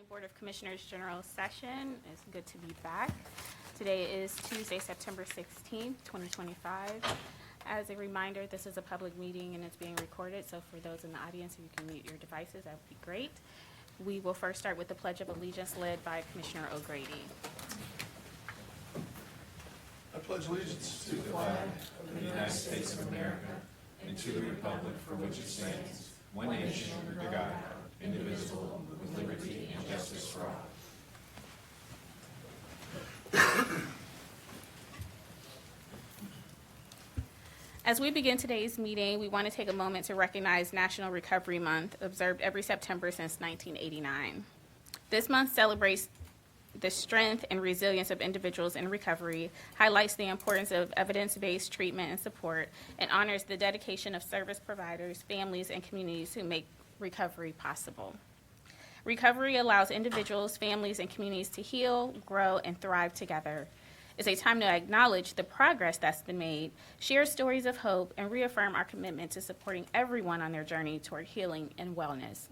Board of Commissioners General Session. It's good to be back. Today is Tuesday, September 16th, 2025. As a reminder, this is a public meeting and it's being recorded, so for those in the audience, if you can mute your devices, that would be great. We will first start with the Pledge of Allegiance led by Commissioner O'Grady. I pledge allegiance to the flag of the United States of America and to the republic for which it stands, one nation under God, indivisible, with liberty and justice for all. As we begin today's meeting, we want to take a moment to recognize National Recovery Month, observed every September since 1989. This month celebrates the strength and resilience of individuals in recovery, highlights the importance of evidence-based treatment and support, and honors the dedication of service providers, families, and communities who make recovery possible. Recovery allows individuals, families, and communities to heal, grow, and thrive together. It's a time to acknowledge the progress that's been made, share stories of hope, and reaffirm our commitment to supporting everyone on their journey toward healing and wellness.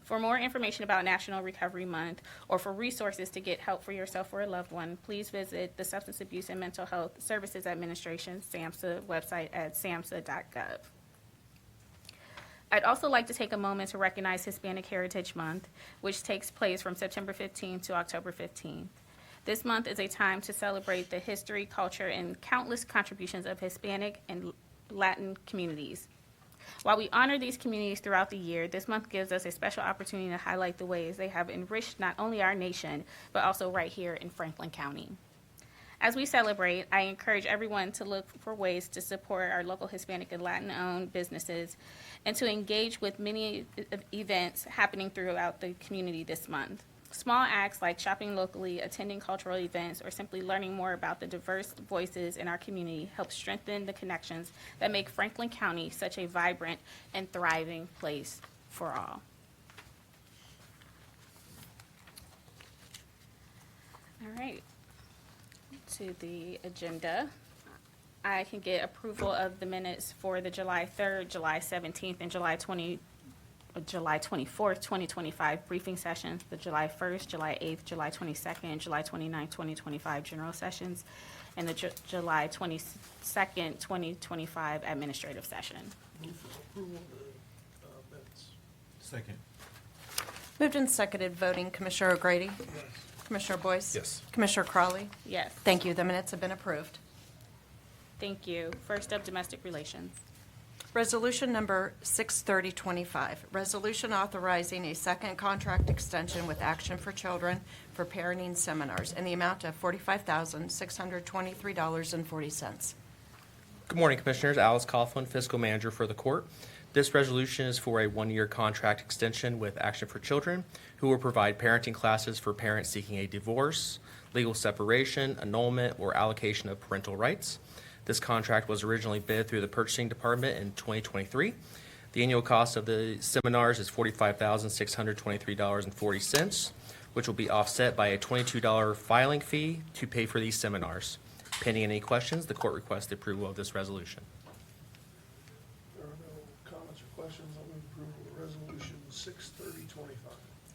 For more information about National Recovery Month or for resources to get help for yourself or a loved one, please visit the Substance Abuse and Mental Health Services Administration, SAMHSA, website at samhsa.gov. I'd also like to take a moment to recognize Hispanic Heritage Month, which takes place from September 15th to October 15th. This month is a time to celebrate the history, culture, and countless contributions of Hispanic and Latin communities. While we honor these communities throughout the year, this month gives us a special opportunity to highlight the ways they have enriched not only our nation, but also right here in Franklin County. As we celebrate, I encourage everyone to look for ways to support our local Hispanic and Latin-owned businesses and to engage with many events happening throughout the community this month. Small acts like shopping locally, attending cultural events, or simply learning more about the diverse voices in our community help strengthen the connections that make Franklin County such a vibrant and thriving place for all. All right, to the agenda. I can get approval of the minutes for the July 3rd, July 17th, and July 24th, 2025 briefing sessions, the July 1st, July 8th, July 22nd, July 29th, 2025 general sessions, and the July 22nd, 2025 administrative session. Move for approval of the minutes. Second. Moved and seconded, voting Commissioner O'Grady. Yes. Commissioner Boyce. Yes. Commissioner Crawley. Yes, Thank you. The minutes have been approved. thank you. First up, domestic relations. Resolution number 63025, resolution authorizing a second contract extension with Action for Children for parenting seminars in the amount of $45,623.40. Good morning, Commissioners. Alice Coughlin, Fiscal Manager for the Court. This resolution is for a one-year contract extension with Action for Children, who will provide parenting classes for parents seeking a divorce, legal separation, annulment, or allocation of parental rights. This contract was originally bid through the Purchasing Department in 2023. The annual cost of the seminars is $45,623.40, which will be offset by a $22 filing fee to pay for these seminars. Pending any questions, the court requests the approval of this resolution. There are no comments or questions. I'll move approval of resolution 63025.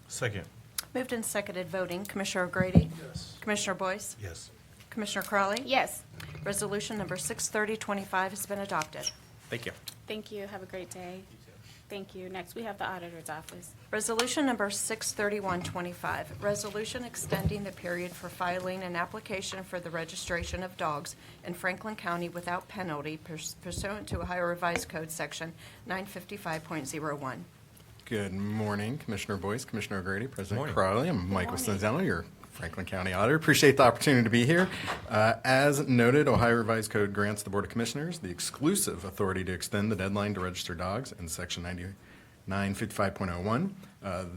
Second. Moved and seconded, voting Commissioner O'Grady. Yes. Commissioner Boyce. Yes. Commissioner Crawley. Yes, Resolution number 63025 has been adopted. Thank you. thank you. Have a great day. Thank you. Next, we have the auditor's office. Resolution number 63125, resolution extending the period for filing an application for the registration of dogs in Franklin County without penalty pursuant to Ohio Revised Code Section 955.01. Good morning, Commissioner Boyce, Commissioner O'Grady, President Morning. Crowley. I'm Good Michael morning. Stanzello, your Franklin County Auditor. Appreciate the opportunity to be here. As noted, Ohio Revised Code grants the Board of Commissioners the exclusive authority to extend the deadline to register dogs in Section 955.01.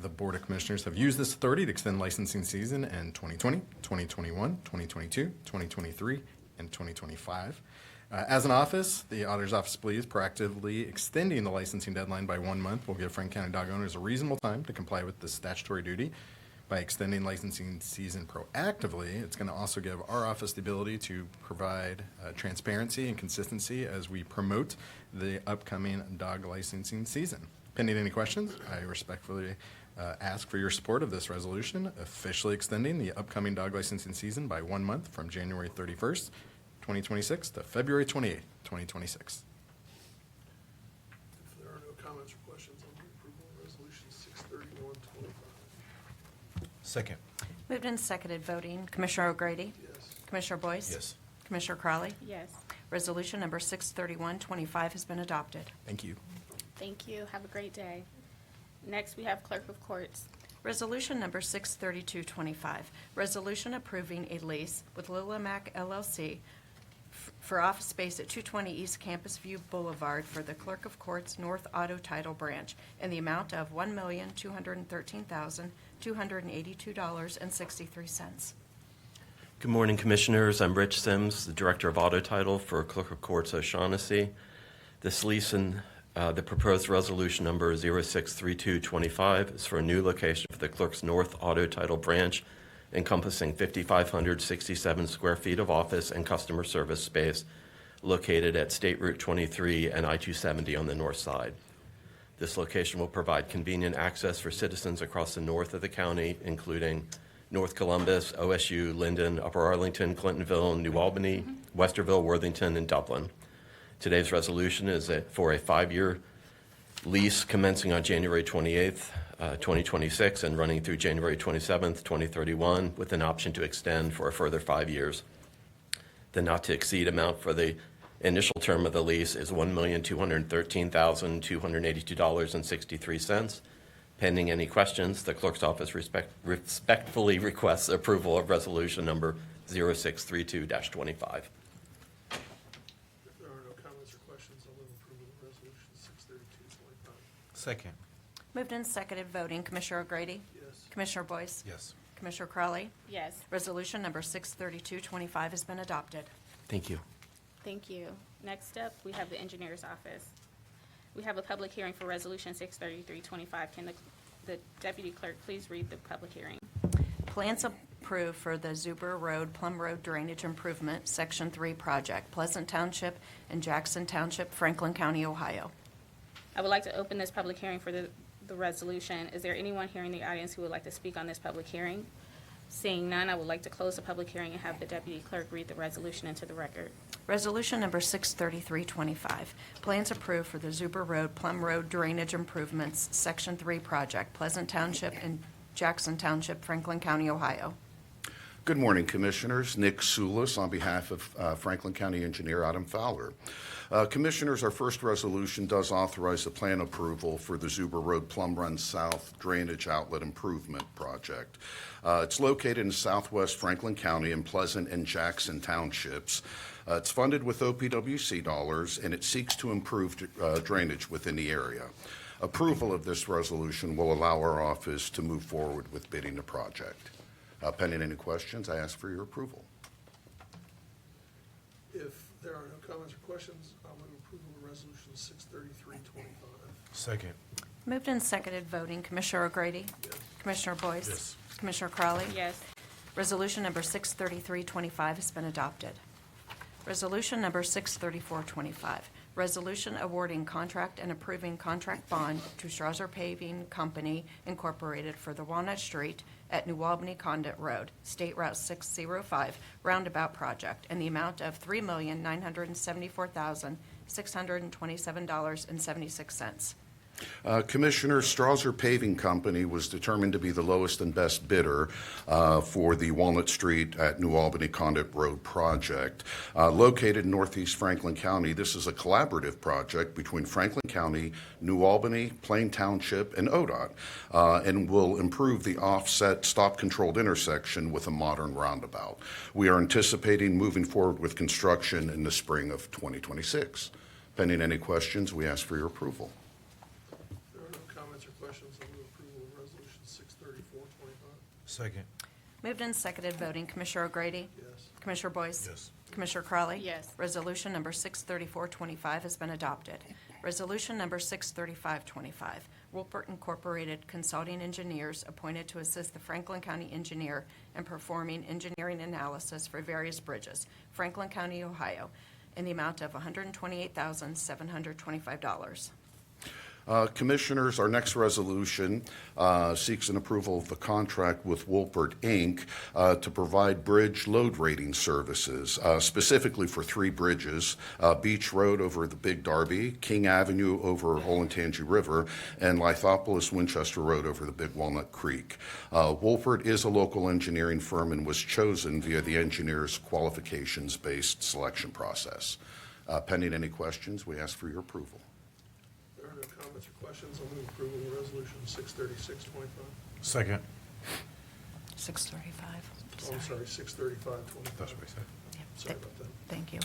The Board of Commissioners have used this authority to extend licensing season in 2020, 2021, 2022, 2023, and 2025. As an office, the Auditor's Office believes proactively extending the licensing deadline by 1 month will give Franklin County dog owners a reasonable time to comply with this statutory duty. By extending licensing season proactively, it's going to also give our office the ability to provide transparency and consistency as we promote the upcoming dog licensing season. Pending any questions, I respectfully ask for your support of this resolution, officially extending the upcoming dog licensing season by 1 month from January 31st, 2026 to February 28th, 2026. If there are no comments or questions, I'll move approval of Resolution 63125. Second. Moved and seconded, voting. Commissioner O'Grady? Yes. Commissioner Boyce? Yes. Commissioner Crowley? Yes. Resolution number 63125 has been adopted. Thank you. Thank you. Have a great day. Next, we have Clerk of Courts. Resolution number 63225, resolution approving a lease with Lillimac LLC for office space at 220 East Campus View Boulevard for the Clerk of Courts North Auto Title Branch in the amount of $1,213,282.63. Good morning, Commissioners. I'm Rich Sims, the Director of Auto Title for Clerk of Courts O'Shaughnessy. This lease and the proposed resolution number 063225 is for a new location for the Clerk's North Auto Title Branch, encompassing 5,567 square feet of office and customer service space located at State Route 23 and I-270 on the north side. This location will provide convenient access for citizens across the north of the county, including North Columbus, OSU, Linden, Upper Arlington, Clintonville, New Albany, Westerville, Worthington, and Dublin. Today's resolution is for a 5-year lease commencing on January 28th, 2026 and running through January 27th, 2031, with an option to extend for a further 5 years. The not-to-exceed amount for the initial term of the lease is $1,213,282.63. Pending any questions, the Clerk's Office respectfully requests approval of resolution number 0632-25. If there are no comments or questions, I'll move approval of Resolution 63225. Second. Moved and seconded, voting. Commissioner O'Grady? Yes. Commissioner Boyce? Yes. Commissioner Crowley? Yes. Resolution number 63225 has been adopted. Thank you. Thank you. Next up, we have the Engineer's Office. We have a public hearing for Resolution 63325. Can the Deputy Clerk please read the public hearing? Plans approved for the Zuber Road, Plum Road Drainage Improvement, Section 3 project, Pleasant Township and Jackson Township, Franklin County, Ohio. I would like to open this public hearing for the resolution. Is there anyone here in the audience who would like to speak on this public hearing? Seeing none, I would like to close the public hearing and have the Deputy Clerk read the resolution into the record. Resolution number 63325, plans approved for the Zuber Road, Plum Road Drainage Improvements, Section 3 project, Pleasant Township and Jackson Township, Franklin County, Ohio. Good morning, Commissioners. Nick Soulis on behalf of Franklin County Engineer Adam Fowler. Commissioners, our first resolution does authorize the plan approval for the Zuber Road Plum Run South Drainage Outlet Improvement Project. It's located in southwest Franklin County in Pleasant and Jackson Townships. It's funded with OPWC dollars, and it seeks to improve drainage within the area. Approval of this resolution will allow our office to move forward with bidding the project. Pending any questions, I ask for your approval. If there are no comments or questions, I'll move approval of Resolution 63325. Second. Moved and seconded, voting. Commissioner O'Grady? Yes. Commissioner Boyce? Yes. Commissioner Crowley? Yes. Resolution number 63325 has been adopted. Resolution number 63425, resolution awarding contract and approving contract bond to Strasser Paving Company Incorporated for the Walnut Street at New Albany Conduit Road, State Route 605 Roundabout Project, in the amount of $3,974,627.76. Commissioner, Strasser Paving Company was determined to be the lowest and best bidder for the Walnut Street at New Albany Conduit Road project. Located in northeast Franklin County, this is a collaborative project between Franklin County, New Albany, Plain Township, and ODOT, and will improve the offset stop-controlled intersection with a modern roundabout. We are anticipating moving forward with construction in the spring of 2026. Pending any questions, we ask for your approval. If there are no comments or questions, I'll move approval of Resolution 63425. Second. Moved and seconded, voting. Commissioner O'Grady? Yes. Commissioner Boyce? Yes. Commissioner Crowley? Yes. Resolution number 63425 has been adopted. Resolution number 63525, Wolpert Incorporated Consulting Engineers appointed to assist the Franklin County Engineer in performing engineering analysis for various bridges, Franklin County, Ohio, in the amount of $128,725. Commissioners, our next resolution seeks an approval of the contract with Wolpert, Inc. To provide bridge load rating services, specifically for 3 bridges, Beach Road over the Big Darby, King Avenue over Olentangy River, and Lithopolis-Winchester Road over the Big Walnut Creek. Wolpert is a local engineering firm and was chosen via the engineer's qualifications-based selection process. Pending any questions, we ask for your approval. There are no comments or questions. I'll move approval of resolution 63625. Second. 6:35. Oh, I'm sorry, 63525. Sorry about that. Thank you.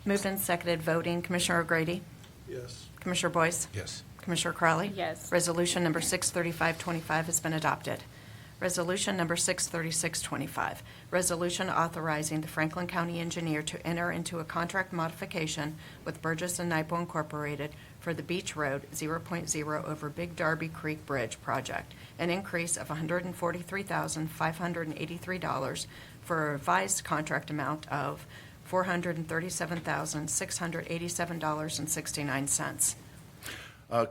Moved and seconded, voting, Commissioner O'Grady, Yes. Commissioner Boyce, Yes. Commissioner Crowley. Yes. Resolution number 63525 has been adopted. Resolution number 63625, resolution authorizing the Franklin County Engineer to enter into a contract modification with Burgess and Nyepel Incorporated for the Beach Road 0.0 over Big Darby Creek Bridge project, an increase of $143,583 for a revised contract amount of $437,687.69.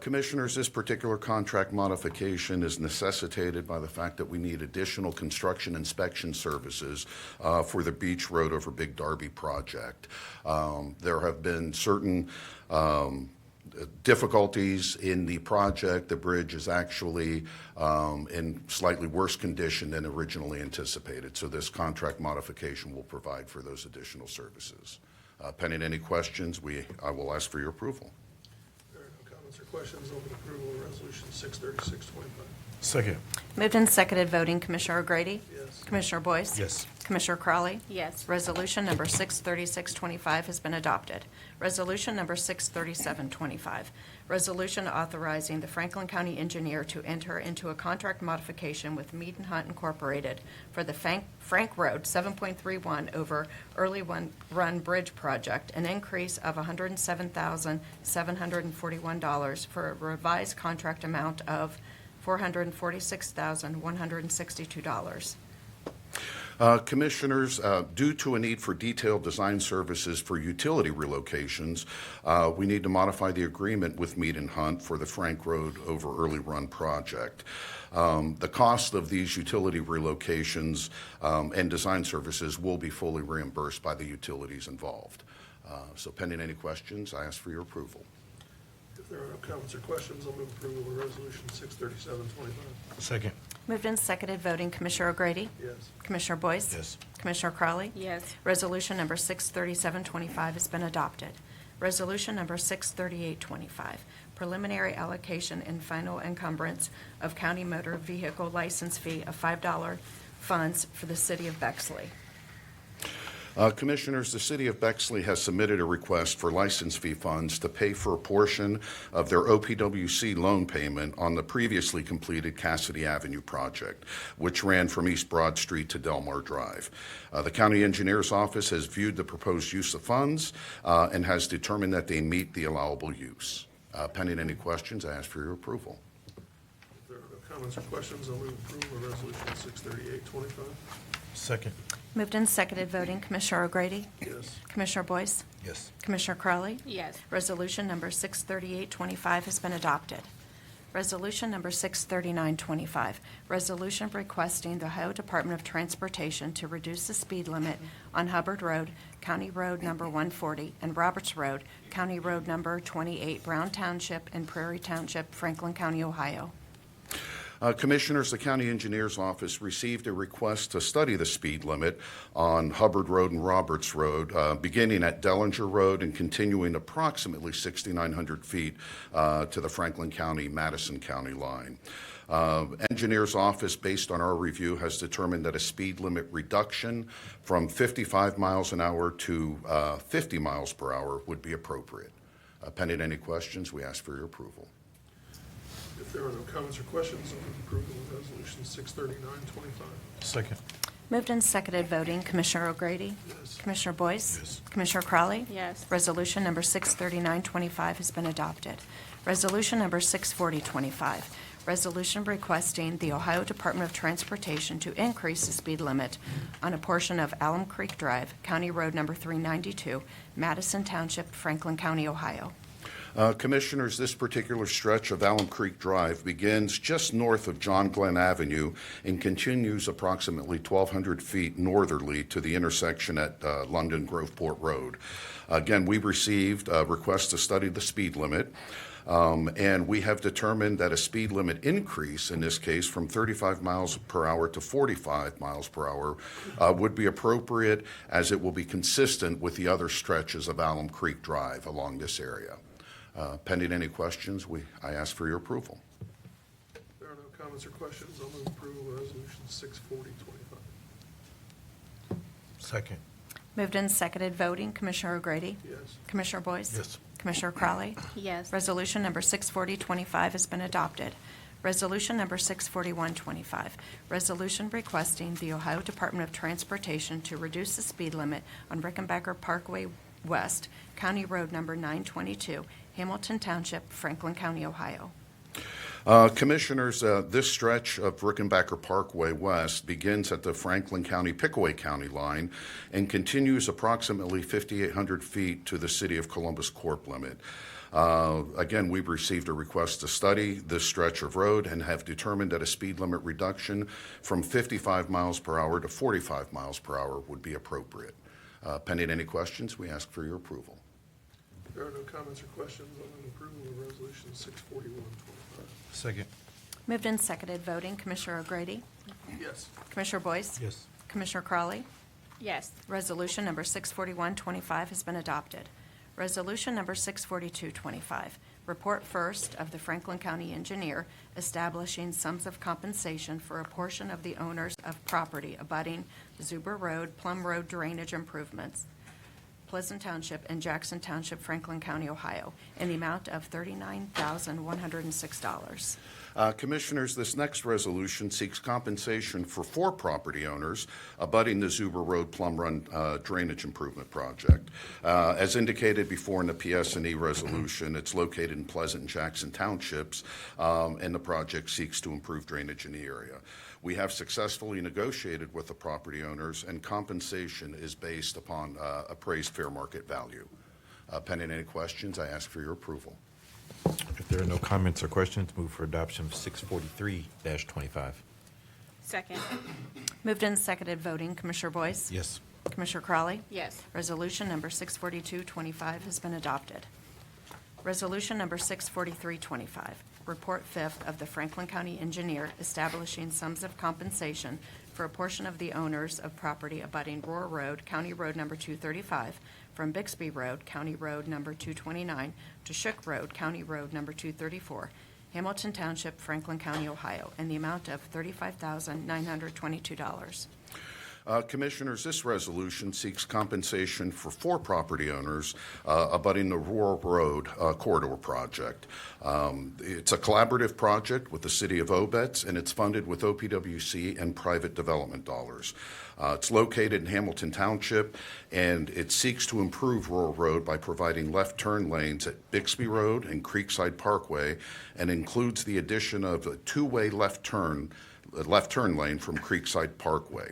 Commissioners, this particular contract modification is necessitated by the fact that we need additional construction inspection services for the Beach Road over Big Darby project. There have been certain difficulties in the project. The bridge is actually in slightly worse condition than originally anticipated, so this contract modification will provide for those additional services. Pending any questions, I will ask for your approval. There are no comments or questions. I'll move approval of resolution 63625. Second. Moved and seconded, voting, Commissioner O'Grady, Yes. Commissioner Boyce. Yes. Commissioner Crowley. Yes. Resolution number 63625 has been adopted. Resolution number 63725, resolution authorizing the Franklin County Engineer to enter into a contract modification with Mead and Hunt Incorporated for the Frank Road 7.31 over Early Run Bridge project, an increase of $107,741 for a revised contract amount of $446,162. Commissioners, due to a need for detailed design services for utility relocations, we need to modify the agreement with Mead and Hunt for the Frank Road over Early Run project. The cost of these utility relocations and design services will be fully reimbursed by the utilities involved. So pending any questions, I ask for your approval. If there are no comments or questions, I'll move approval of resolution 63725. Second. Moved and seconded, voting, Commissioner O'Grady, Yes. Commissioner Boyce. Yes. Commissioner Crowley. Yes. Resolution number 63725 has been adopted. Resolution number 63825, preliminary allocation and final encumbrance of county motor vehicle license fee of $5 funds for the city of Bexley. Commissioners, the City of Bexley has submitted a request for license fee funds to pay for a portion of their OPWC loan payment on the previously completed Cassidy Avenue project, which ran from East Broad Street to Delmar Drive. The County Engineer's Office has viewed the proposed use of funds and has determined that they meet the allowable use. Pending any questions, I ask for your approval. If there are no comments or questions, I'll move approval of resolution 63825. Second. Moved and seconded, voting, Commissioner O'Grady, Yes. Commissioner Boyce, Yes. Commissioner Crowley. Yes. Resolution number 63825 has been adopted. Resolution number 63925, resolution requesting the Ohio Department of Transportation to reduce the speed limit on Hubbard Road, County Road number 140, and Roberts Road, County Road number 28, Brown Township and Prairie Township, Franklin County, Ohio. Commissioners, the County Engineer's Office received a request to study the speed limit on Hubbard Road and Roberts Road, beginning at Dellinger Road and continuing approximately 6,900 feet to the Franklin County-Madison County line. Engineer's Office, based on our review, has determined that a speed limit reduction from 55 miles an hour to 50 miles per hour would be appropriate. Pending any questions, we ask for your approval. If there are no comments or questions, I'll move approval of resolution 63925. Second. Moved and seconded, voting, Commissioner O'Grady, Yes. Commissioner Boyce. Yes. Commissioner Crowley. Yes. Resolution number 63925 has been adopted. Resolution number 64025, resolution requesting the Ohio Department of Transportation to increase the speed limit on a portion of Alum Creek Drive, County Road number 392, Madison Township, Franklin County, Ohio. Commissioners, this particular stretch of Alum Creek Drive begins just north of John Glenn Avenue and continues approximately 1,200 feet northerly to the intersection at London Groveport Road. Again, we received a request to study the speed limit, and we have determined that a speed limit increase, in this case from 35 miles per hour to 45 miles per hour, would be appropriate, as it will be consistent with the other stretches of Alum Creek Drive along this area. Pending any questions, I ask for your approval. If there are no comments or questions, I'll move approval of Resolution 64025. Second. Moved and seconded, voting, Commissioner O'Grady? Yes. Commissioner Boyce? Yes. Commissioner Crowley? Yes. Resolution number 64025 has been adopted. Resolution number 64125, resolution requesting the Ohio Department of Transportation to reduce the speed limit on Rickenbacker Parkway West, County Road number 922, Hamilton Township, Franklin County, Ohio. Commissioners, this stretch of Rickenbacker Parkway West begins at the Franklin County-Pickaway County line and continues approximately 5,800 feet to the City of Columbus Corp limit. Again, we've received a request to study this stretch of road and have determined that a speed limit reduction from 55 miles per hour to 45 miles per hour would be appropriate. Pending any questions, we ask for your approval. If there are no comments or questions, I'll move approval of Resolution 64125. Second. Moved and seconded, voting, Commissioner O'Grady? Yes. Commissioner Boyce? Yes. Commissioner Crowley? Yes. Resolution number 64125 has been adopted. Resolution number 64225, report first of the Franklin County Engineer establishing sums of compensation for a portion of the owners of property abutting Zuber Road, Plum Road drainage improvements, Pleasant Township and Jackson Township, Franklin County, Ohio, in the amount of $39,106. Commissioners, this next resolution seeks compensation for 4 property owners abutting the Zuber Road Plum Run Drainage Improvement Project. As indicated before in the PS&E resolution, it's located in Pleasant and Jackson Townships, and the project seeks to improve drainage in the area. We have successfully negotiated with the property owners, and compensation is based upon appraised fair market value. Pending any questions, I ask for your approval. If there are no comments or questions, move for adoption of 643-25. Second. Moved and seconded, voting, Commissioner Boyce? Yes. Commissioner Crowley? Yes. Resolution number 64225 has been adopted. Resolution number 64325, report fifth of the Franklin County Engineer establishing sums of compensation for a portion of the owners of property abutting Roar Road, County Road number 235, from Bixby Road, County Road number 229, to Shook Road, County Road number 234, Hamilton Township, Franklin County, Ohio, in the amount of $35,922. Commissioners, this resolution seeks compensation for 4 property owners abutting the Roar Road corridor project. It's a collaborative project with the City of Obetz, and it's funded with OPWC and private development dollars. It's located in Hamilton Township, and it seeks to improve Roar Road by providing left turn lanes at Bixby Road and Creekside Parkway, and includes the addition of a 2-way left turn lane from Creekside Parkway.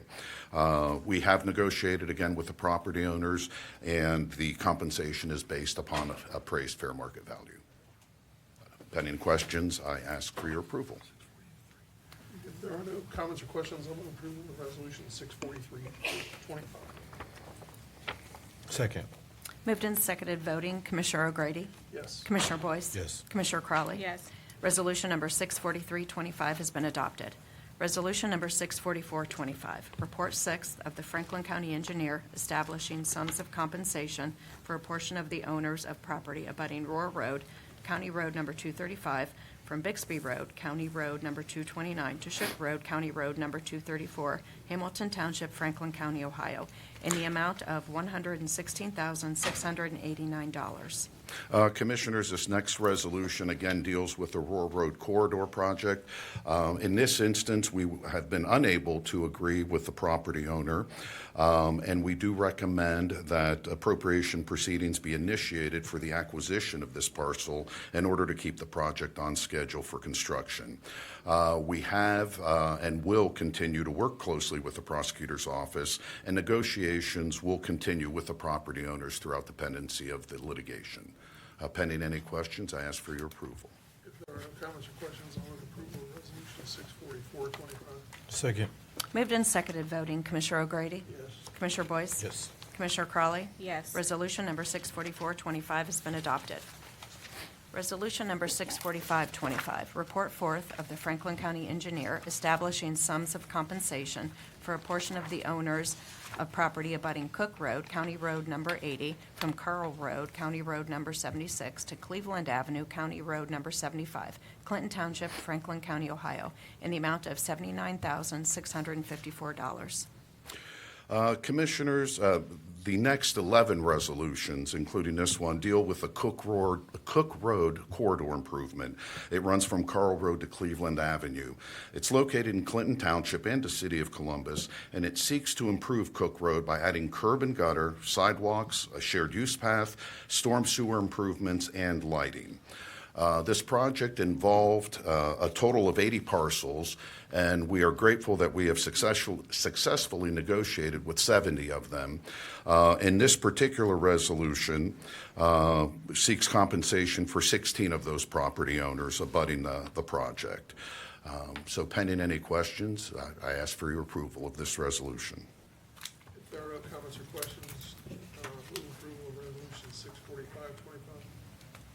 We have negotiated again with the property owners, and the compensation is based upon appraised fair market value. Pending questions, I ask for your approval. If there are no comments or questions, I'll move approval of Resolution 64325. Second. Moved and seconded, voting, Commissioner O'Grady? Yes. Commissioner Boyce? Yes. Commissioner Crowley? Yes. Resolution number 64325 has been adopted. Resolution number 64425, report sixth of the Franklin County Engineer establishing sums of compensation for a portion of the owners of property abutting Roar Road, County Road number 235, from Bixby Road, County Road number 229, to Shook Road, County Road number 234, Hamilton Township, Franklin County, Ohio, in the amount of $116,689. Commissioners, this next resolution again deals with the Roar Road Corridor project. In this instance, we have been unable to agree with the property owner, and we do recommend that appropriation proceedings be initiated for the acquisition of this parcel in order to keep the project on schedule for construction. We have and will continue to work closely with the prosecutor's office, and negotiations will continue with the property owners throughout the pendency of the litigation. Pending any questions, I ask for your approval. If there are no comments or questions, I'll move approval of resolution 64425. Second. Moved and seconded voting, Commissioner O'Grady? Yes. Commissioner Boyce? Yes. Commissioner Crawley? Yes. Resolution number 64425 has been adopted. Resolution number 64525, report forth of the Franklin County Engineer establishing sums of compensation for a portion of the owners of property abutting Cook Road, County Road number 80, from Carl Road, County Road number 76, to Cleveland Avenue, County Road number 75, Clinton Township, Franklin County, Ohio, in the amount of $79,654. Commissioners, the next 11 resolutions, including this one, deal with the Cook Road corridor improvement. It runs from Carl Road to Cleveland Avenue. It's located in Clinton Township and the city of Columbus, and it seeks to improve Cook Road by adding curb and gutter, sidewalks, a shared use path, storm sewer improvements, and lighting. This project involved a total of 80 parcels, and we are grateful that we have successfully negotiated with 70 of them. In this particular resolution, seeks compensation for 16 of those property owners abutting the project. So pending any questions, I ask for your approval of this resolution. If there are no comments or questions, move approval of resolution 64525.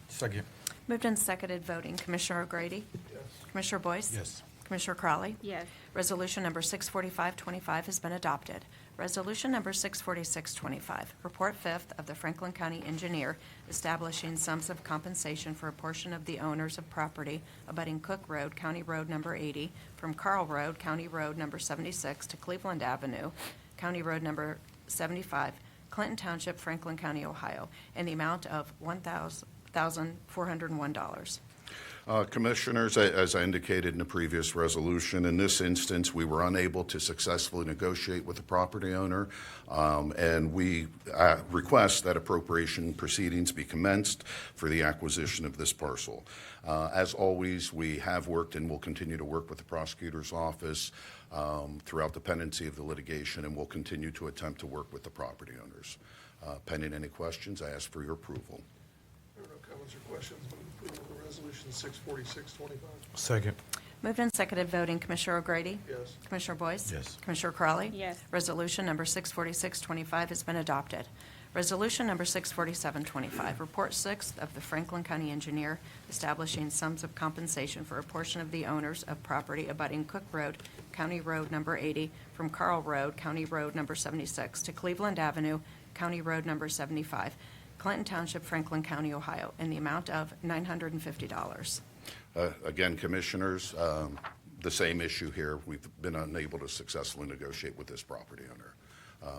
Second. Moved and seconded voting, Commissioner O'Grady? Yes. Commissioner Boyce? Yes. Commissioner Crawley? Yes. Resolution number 64525 has been adopted. Resolution number 64625, report fifth of the Franklin County Engineer establishing sums of compensation for a portion of the owners of property abutting Cook Road, County Road number 80, from Carl Road, County Road number 76, to Cleveland Avenue, County Road number 75, Clinton Township, Franklin County, Ohio, in the amount of $1,401. Commissioners, as I indicated in the previous resolution, in this instance, we were unable to successfully negotiate with the property owner, and we request that appropriation proceedings be commenced for the acquisition of this parcel. As always, we have worked and will continue to work with the prosecutor's office throughout the pendency of the litigation, and will continue to attempt to work with the property owners. Pending any questions, I ask for your approval. If there are no comments or questions, move approval of resolution 64625. Second. Moved and seconded voting, Commissioner O'Grady? Yes. Commissioner Boyce? Yes. Commissioner Crawley? Yes. Resolution number 64625 has been adopted. Resolution number 64725, report sixth of the Franklin County Engineer establishing sums of compensation for a portion of the owners of property abutting Cook Road, County Road number 80, from Carl Road, County Road number 76, to Cleveland Avenue, County Road number 75, Clinton Township, Franklin County, Ohio, in the amount of $950. Again, Commissioners, the same issue here. We've been unable to successfully negotiate with this property owner.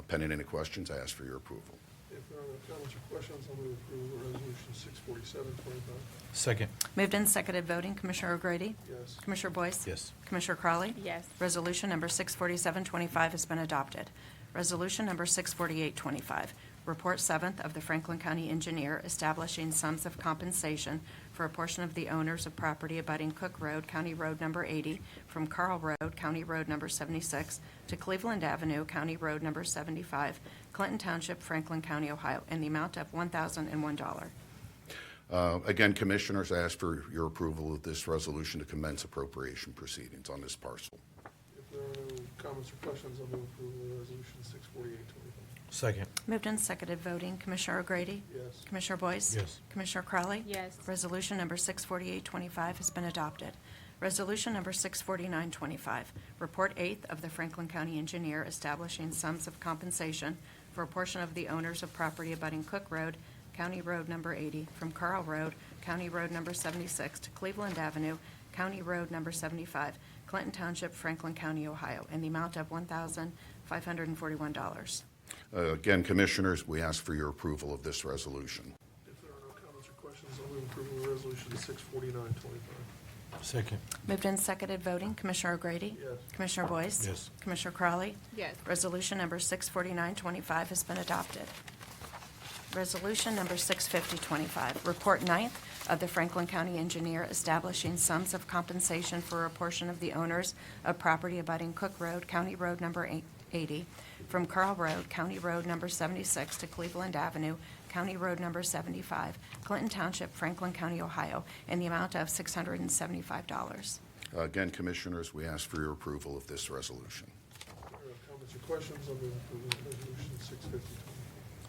Pending any questions, I ask for your approval. If there are no comments or questions, I'll move approval of resolution 64725. Second. Moved and seconded voting, Commissioner O'Grady? Yes. Commissioner Boyce? Yes. Commissioner Crawley? Yes. Resolution number 64725 has been adopted. Resolution number 64825, report seventh of the Franklin County Engineer establishing sums of compensation for a portion of the owners of property abutting Cook Road, County Road number 80, from Carl Road, County Road number 76, to Cleveland Avenue, County Road number 75, Clinton Township, Franklin County, Ohio, in the amount of $1,001. Again, Commissioners, I ask for your approval of this resolution to commence appropriation proceedings on this parcel. If there are no comments or questions, I'll move approval of resolution 64825. Second. Moved and seconded voting, Commissioner O'Grady? Yes. Commissioner Boyce? Yes. Commissioner Crawley? Yes. Resolution number 64825 has been adopted. Resolution number 64925, report eighth of the Franklin County Engineer establishing sums of compensation for a portion of the owners of property abutting Cook Road, County Road number 80, from Carl Road, County Road number 76, to Cleveland Avenue, County Road number 75, Clinton Township, Franklin County, Ohio, in the amount of $1,541. Again, Commissioners, we ask for your approval of this resolution. If there are no comments or questions, I'll move approval of resolution 64925. Second. Moved and seconded voting, Commissioner O'Grady? Yes. Commissioner Boyce? Yes. Commissioner Crawley? Yes. Resolution number 64925 has been adopted. Resolution number 65025, report ninth of the Franklin County Engineer establishing sums of compensation for a portion of the owners of property abutting Cook Road, County Road number 80, from Carl Road, County Road number 76, to Cleveland Avenue, County Road Number 75, Clinton Township, Franklin County, Ohio, in the amount of $675. Again, Commissioners, we ask for your approval of this resolution. There are no comments or questions. I'll move approval of resolution 650-24.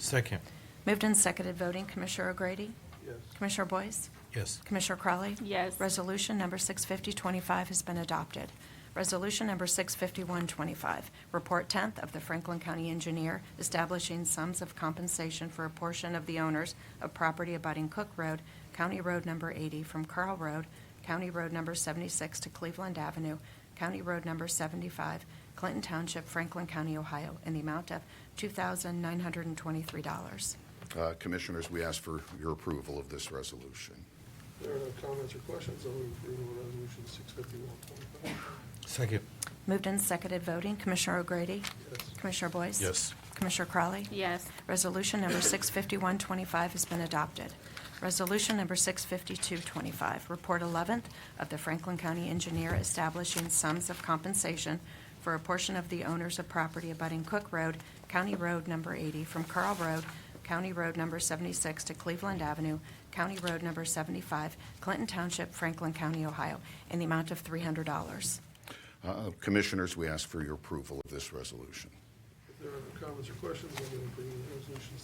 Second. Moved and seconded, voting Commissioner O'Grady, Yes. Commissioner Boyce, Yes. Commissioner Crowley. Yes. Resolution number 65025 has been adopted. Resolution number 65125, Report 10th of the Franklin County Engineer establishing sums of compensation for a portion of the owners of property abutting Cook Road, County Road number 80 from Carl Road, County Road number 76 to Cleveland Avenue, County Road number 75, Clinton Township, Franklin County, Ohio, in the amount of $2,923. Commissioners, we ask for your approval of this resolution. There are no comments or questions. I'll move approval of resolution 651-25. Second. Moved and seconded, voting Commissioner O'Grady, Yes. Commissioner Boyce. Yes. Commissioner Crowley. Yes. Resolution number 65125 has been adopted. Resolution number 65225, Report 11th of the Franklin County Engineer establishing sums of compensation for a portion of the owners of property abutting Cook Road, County Road number 80 from Carl Road, County Road number 76 to Cleveland Avenue, County Road number 75, Clinton Township, Franklin County, Ohio, in the amount of $300. Commissioners, we ask for your approval of this resolution. If there are no comments or questions, I'll move approval of resolution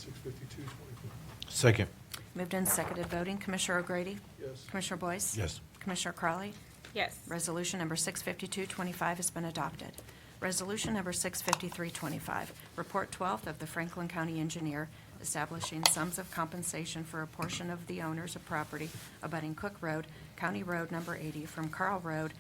652-25. Second. Moved and seconded, voting Commissioner O'Grady, Yes. Commissioner Boyce. Yes. Commissioner Crowley. Yes. Resolution number 65225 has been adopted. Resolution number 65325, Report 12th of the Franklin County Engineer establishing sums of compensation for a portion of the owners of property abutting Cook Road, County Road number 80 from Carl Road,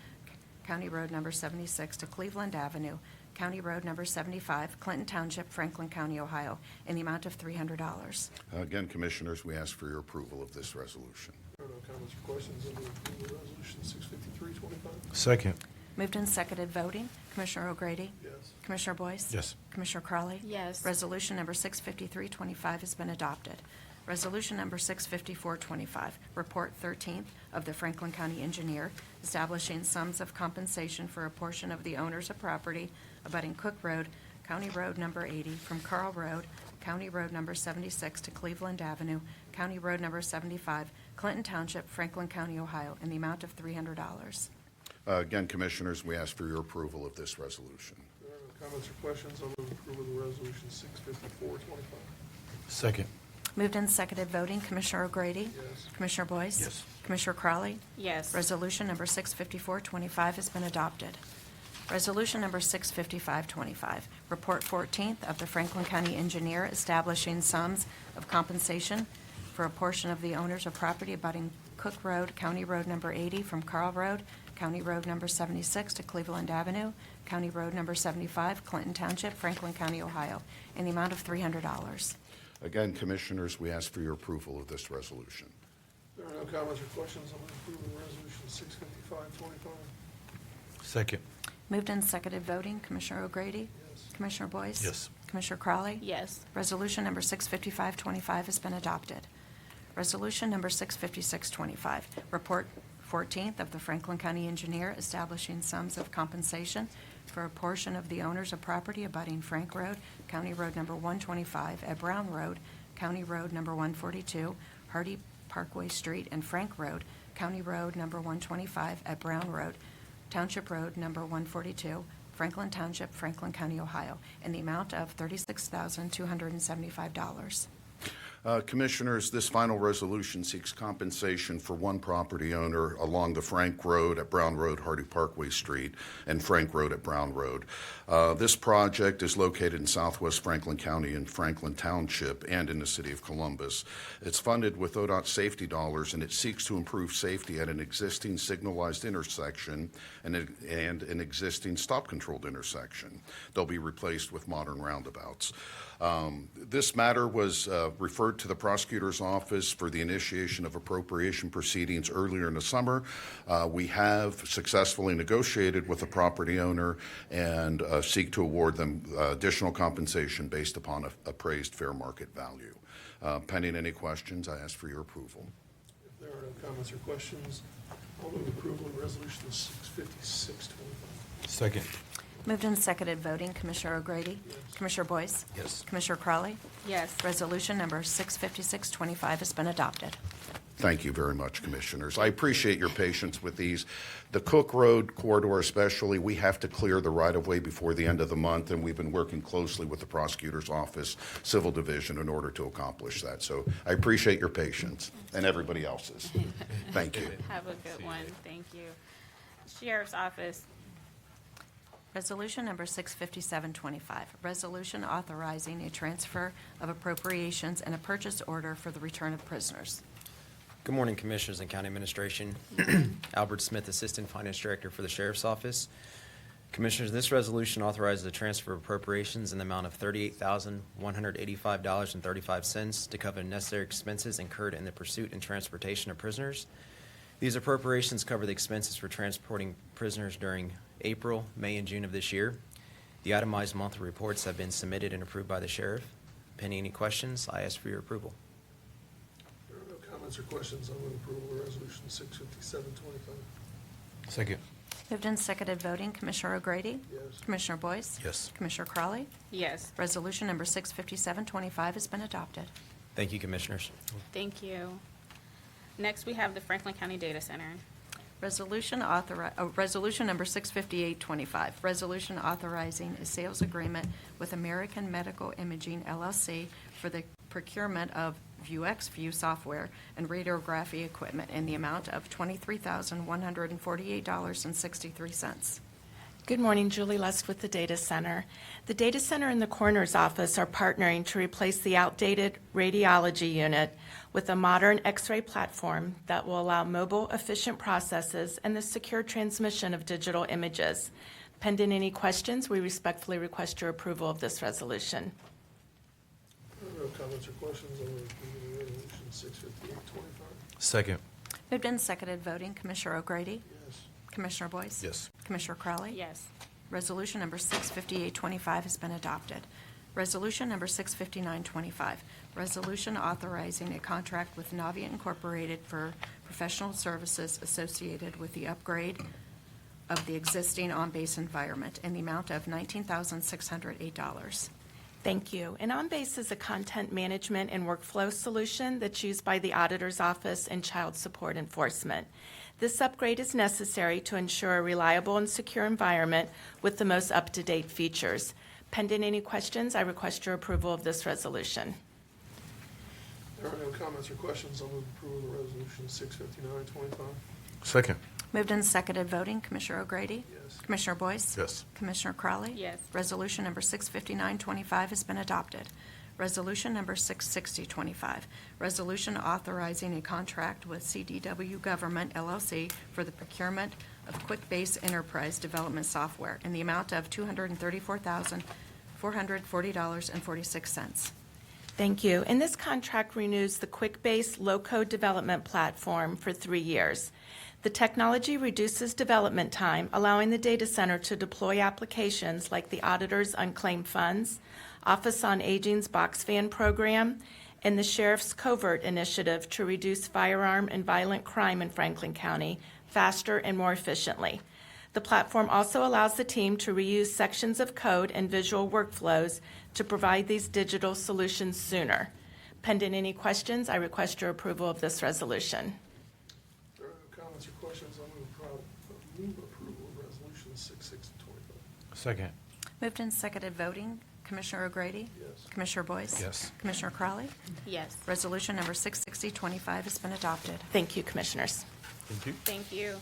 County Road number 76 to Cleveland Avenue, County Road number 75, Clinton Township, Franklin County, Ohio, in the amount of $300. Again, Commissioners, we ask for your approval of this resolution. There are no comments or questions. I'll move approval of resolution 653-25. Second. Moved and seconded, voting Commissioner O'Grady, Yes. Commissioner Boyce. Yes. Commissioner Crowley. Yes. Resolution number 65325 has been adopted. Resolution number 65425, Report 13th of the Franklin County Engineer establishing sums of compensation for a portion of the owners of property abutting Cook Road, County Road number 80 from Carl Road, County Road number 76 to Cleveland Avenue, County Road number 75, Clinton Township, Franklin County, Ohio, in the amount of $300. Again, Commissioners, we ask for your approval of this resolution. There are no comments or questions. I'll move approval of resolution 654-25. Second. Moved and seconded, voting Commissioner O'Grady. Yes. Commissioner Boyce. Yes. Commissioner Crowley. Yes. Resolution number 65425 has been adopted. Resolution number 65525, Report 14th of the Franklin County Engineer establishing sums of compensation for a portion of the owners of property abutting Cook Road, County Road number 80 from Carl Road, County Road number 76 to Cleveland Avenue, County Road number 75, Clinton Township, Franklin County, Ohio, in the amount of $300. Again, Commissioners, we ask for your approval of this resolution. There are no comments or questions. I'll move approval of resolution 655-25. Second. Moved and seconded, voting Commissioner O'Grady. Yes. Commissioner Boyce. Yes. Commissioner Crowley. Yes. Resolution number 65525 has been adopted. Resolution number 65625, Report 14th of the Franklin County Engineer establishing sums of compensation for a portion of the owners of property abutting Frank Road, County Road number 125 at Brown Road, County Road number 142, Hardy Parkway Street, and Frank Road, County Road number 125 at Brown Road, Township Road number 142, Franklin Township, Franklin County, Ohio, in the amount of $36,275. Commissioners, this final resolution seeks compensation for one property owner along the Frank Road at Brown Road, Hardy Parkway Street, and Frank Road at Brown Road. This project is located in southwest Franklin County in Franklin Township and in the city of Columbus. It's funded with ODOT safety dollars, and it seeks to improve safety at an existing signalized intersection and an existing stop-controlled intersection. They'll be replaced with modern roundabouts. This matter was referred to the prosecutor's office for the initiation of appropriation proceedings earlier in the summer. We have successfully negotiated with the property owner and seek to award them additional compensation based upon appraised fair market value. Pending any questions, I ask for your approval. If there are no comments or questions, I'll move approval of resolution 656-25. Second. Moved and seconded, voting Commissioner O'Grady. Yes. Commissioner Boyce? Yes. Commissioner Crowley? Yes. Resolution number 65625 has been adopted. Thank you very much, Commissioners. I appreciate your patience with these. The Cook Road corridor especially, we have to clear the right-of-way before the end of the month, and we've been working closely with the Prosecutor's Office Civil Division in order to accomplish that. So I appreciate your patience, and everybody else's. Thank you. Have a good one. Thank you. Sheriff's Office. Resolution number 65725, resolution authorizing a transfer of appropriations and a purchase order for the return of prisoners. Good morning, Commissioners and County Administration. Albert Smith, Assistant Finance Director for the Sheriff's Office. Commissioners, this resolution authorizes the transfer of appropriations in the amount of $38,185.35 to cover necessary expenses incurred in the pursuit and transportation of prisoners. These appropriations cover the expenses for transporting prisoners during April, May, and June of this year. The itemized monthly reports have been submitted and approved by the Sheriff. Pending any questions, I ask for your approval. There are no comments or questions. I move approval of Resolution 65725. Second. Moved and seconded voting, Commissioner O'Grady? Yes. Commissioner Boyce? Yes. Commissioner Crowley? Yes. Resolution number 65725 has been adopted. Thank you, Commissioners. Thank you. Next, we have the Franklin County Data Center. Resolution number 65825, resolution authorizing a sales agreement with American Medical Imaging LLC for the procurement of VueXView software and radiography equipment in the amount of $23,148.63. Good morning, Julie Lust with the Data Center. The Data Center and the Coroner's Office are partnering to replace the outdated radiology unit with a modern X-ray platform that will allow mobile, efficient processes and the secure transmission of digital images. Pending any questions, we respectfully request your approval of this resolution. There are no comments or questions. I move approval of Resolution 65825. Second. Moved and seconded voting, Commissioner O'Grady? Yes. Commissioner Boyce? Yes. Commissioner Crowley? Yes. Resolution number 65825 has been adopted. Resolution number 65925, resolution authorizing a contract with Navia Incorporated for professional services associated with the upgrade of the existing on-base environment in the amount of $19,608. Thank you. And OnBase is a content management and workflow solution that's used by the Auditor's Office and Child Support Enforcement. This upgrade is necessary to ensure a reliable and secure environment with the most up-to-date features. Pending any questions, I request your approval of this resolution. There are no comments or questions. I'll move approval of Resolution 65925. Second. Moved and seconded voting, Commissioner O'Grady? Yes. Commissioner Boyce? Yes. Commissioner Crowley? Yes. Resolution number 65925 has been adopted. Resolution number 66025, resolution authorizing a contract with CDW Government LLC for the procurement of QuickBase Enterprise Development Software in the amount of $234,440.46. Thank you. And this contract renews the QuickBase low-code development platform for 3 years. The technology reduces development time, allowing the data center to deploy applications like the Auditor's Unclaimed Funds, Office on Aging's Box Fan program, and the Sheriff's Covert Initiative to reduce firearm and violent crime in Franklin County faster and more efficiently. The platform also allows the team to reuse sections of code and visual workflows to provide these digital solutions sooner. Pending any questions, I request your approval of this resolution. If there are no comments or questions, I'll move approval of Resolution 66025. Second. Moved and seconded voting, Commissioner O'Grady? Yes. Commissioner Boyce? Yes. Commissioner Crowley? Yes. Resolution number 66025 has been adopted. Thank you, Commissioners. Thank you. Thank you.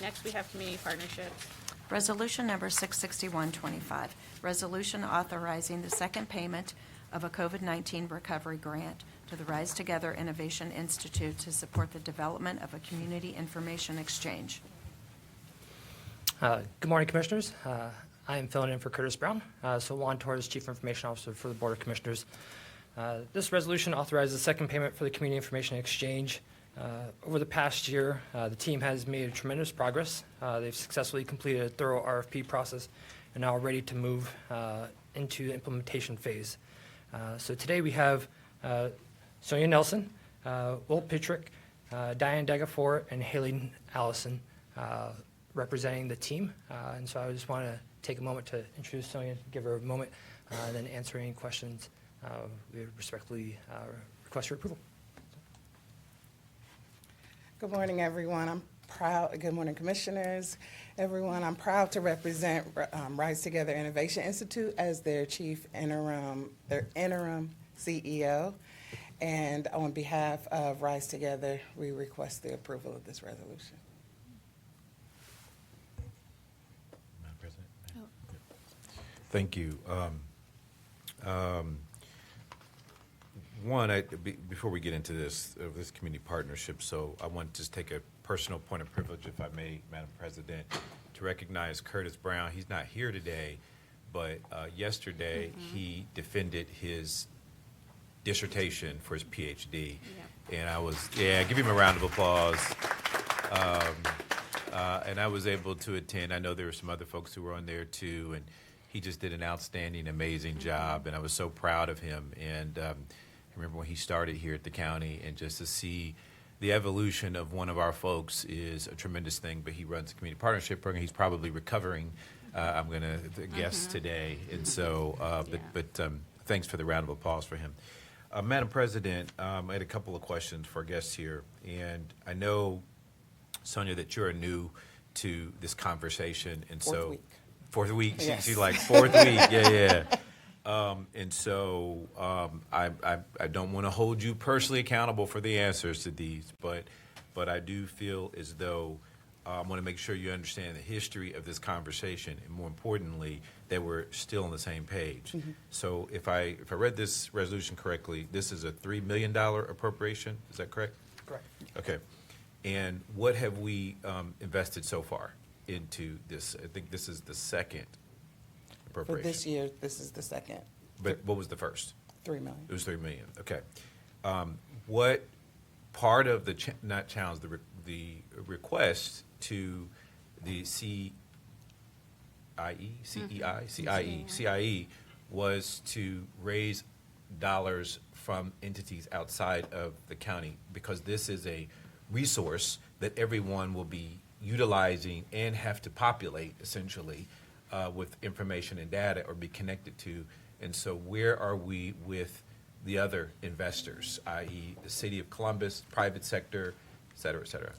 Next, we have community partnerships. Resolution number 66125, resolution authorizing the second payment of a COVID-19 recovery grant to the Rise Together Innovation Institute to support the development of a community information exchange. Good morning, Commissioners. I am filling in for Curtis Brown, so Juan Torres, Chief Information Officer for the Board of Commissioners. This resolution authorizes the second payment for the Community Information Exchange. Over the past year, the team has made tremendous progress. They've successfully completed a thorough RFP process and now are ready to move into the implementation phase. So today we have Sonia Nelson, Will Pitrick, Diane Dagafort, and Haley Allison representing the team. And so I just want to take a moment to introduce Sonia, give her a moment, and then answer any questions. We respectfully request your approval. Good morning, everyone. I'm proud, good morning, commissioners, everyone. I'm proud to represent Rise Together Innovation Institute as their interim CEO. And on behalf of Rise Together, we request the approval of this resolution. Madam President? Thank you. Before we get into this community partnership, so I want to just take a personal point of privilege, if I may, Madam President, to recognize Curtis Brown. He's not here today, but yesterday he defended his dissertation for his PhD. And I was, give him a round of applause. And I was able to attend. I know there were some other folks who were on there too, and he just did an outstanding, amazing job, and I was so proud of him. And I remember when he started here at the county, and just to see the evolution of one of our folks is a tremendous thing. But he runs a community partnership program. He's probably recovering, I'm going to guess today. And so, thanks for the round of applause for him. Madam President, I had a couple of questions for our guests here. And I know, Sonia, that you're new to this conversation. And Fourth week. Yes. She's like, fourth week. Yeah. And so I don't want to hold you personally accountable for the answers to these, but I do feel as though I want to make sure you understand the history of this conversation, and more importantly, that we're still on the same page. So if I read this resolution correctly, this is a $3 million appropriation. Is that correct? Correct. Okay. And what have we invested so far into this? I think this is the second For appropriation. this year, this is the second, But what was the first? $3 million. It was $3 million. Okay. What part of the the request to the CIE was to raise dollars from entities outside of the county, because this is a resource that everyone will be utilizing and have to populate essentially with information and data, or be connected to. And so where are we with the other investors, i.e. the City of Columbus, private sector, et cetera, et cetera?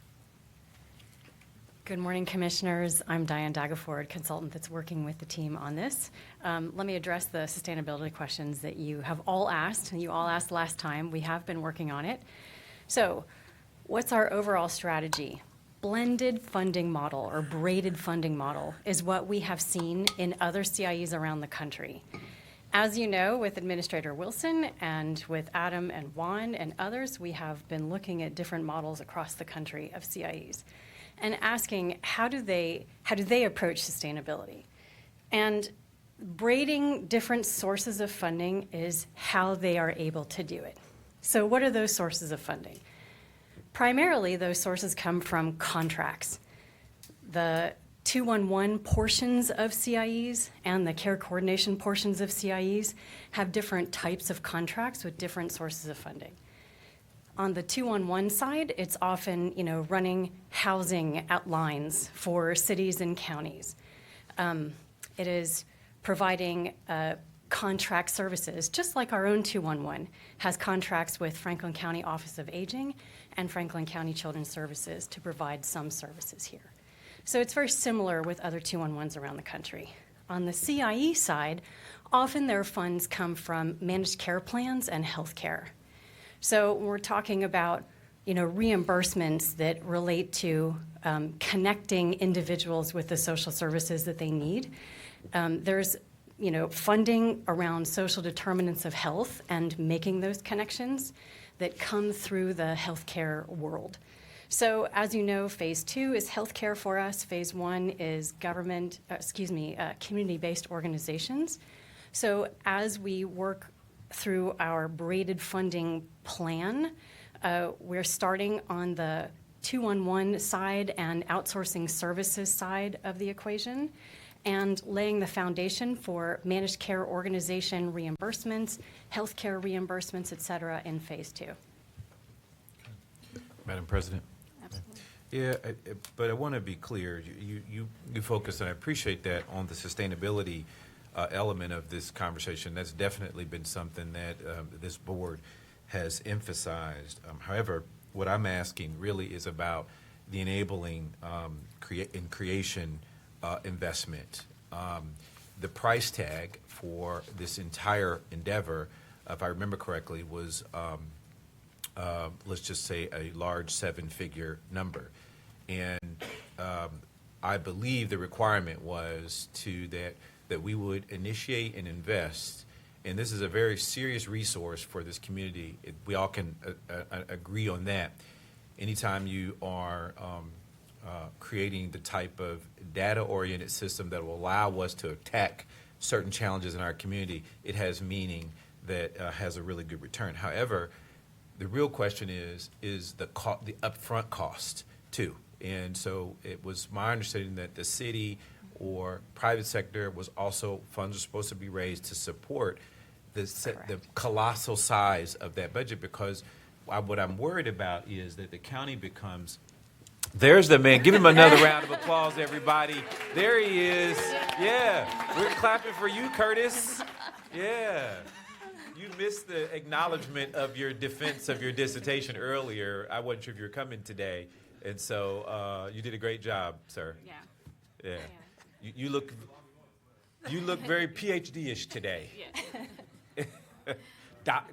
Good morning, Commissioners. I'm Diane Dagaford, consultant that's working with the team on this. Let me address the sustainability questions that you have all asked, and you all asked last time. We have been working on it. So what's our overall strategy? Blended funding model, or braided funding model, is what we have seen in other CIEs around the country. As you know, with Administrator Wilson and with Adam and Juan and others, we have been looking at different models across the country of CIEs and asking how do they approach sustainability? And braiding different sources of funding is how they are able to do it. So what are those sources of funding? Primarily, those sources come from contracts. The 211 portions of CIEs and the care coordination portions of CIEs have different types of contracts with different sources of funding. On the 211 side, it's often, running housing outlines for cities and counties. It is providing contract services, just like our own 211 has contracts with Franklin County Office of Aging and Franklin County Children's Services to provide some services here. So it's very similar with other 211s around the country. On the CIE side, often their funds come from managed care plans and health care. So we're talking about, reimbursements that relate to connecting individuals with the social services that they need. There's, funding around social determinants of health and making those connections that come through the healthcare world. So as you know, phase 2 is healthcare for us. Phase 1 is community-based organizations. So as we work through our braided funding plan, we're starting on the 211 side and outsourcing services side of the equation, and laying the foundation for managed care organization reimbursements, healthcare reimbursements, et cetera, in phase 2. Madam President? Absolutely. Yeah, but I want to be clear. You focus, and I appreciate that, on the sustainability element of this conversation. That's definitely been something that this board has emphasized. However, what I'm asking really is about the enabling creation investment. The price tag for this entire endeavor, if I remember correctly, was let's just say a large seven-figure number. And I believe the requirement was that we would initiate and invest, and this is a very serious resource for this community. We all can agree on that. Anytime you are creating the type of data-oriented system that will allow us to attack certain challenges in our community, it has meaning that has a really good return. However, the real question is the upfront cost too. And so it was my understanding that the city or private sector was also, funds are supposed to be raised to support the colossal size of that budget, because what I'm worried about is that the county becomes, there's the man. Give him another round of applause, everybody. There he is. Yeah. We're clapping for you, Curtis. Yeah. You missed the acknowledgement of your defense of your dissertation earlier. I wasn't sure if you were coming today. And so you did a great job, sir. Yeah. Yeah. You look very PhD-ish today. Yeah.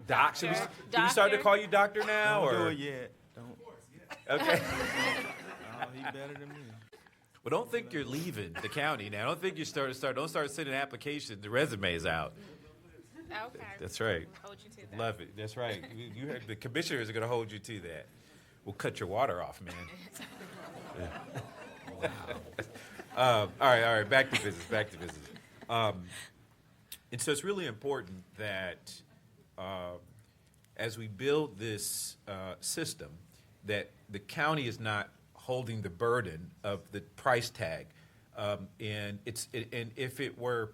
Doc, should we start to call you doctor now? Don't or? do it yet. Don't. Okay. Oh, he better than me. Well, don't think you're leaving the county now. Don't think you don't start sending applications, the resumes out. Okay. That's right. Hold you to that. Love it. That's right. You heard the commissioners are going to hold you to that. We'll cut your water off, man. All right. Back to business. And so it's really important that as we build this system, that the county is not holding the burden of the price tag. And if it were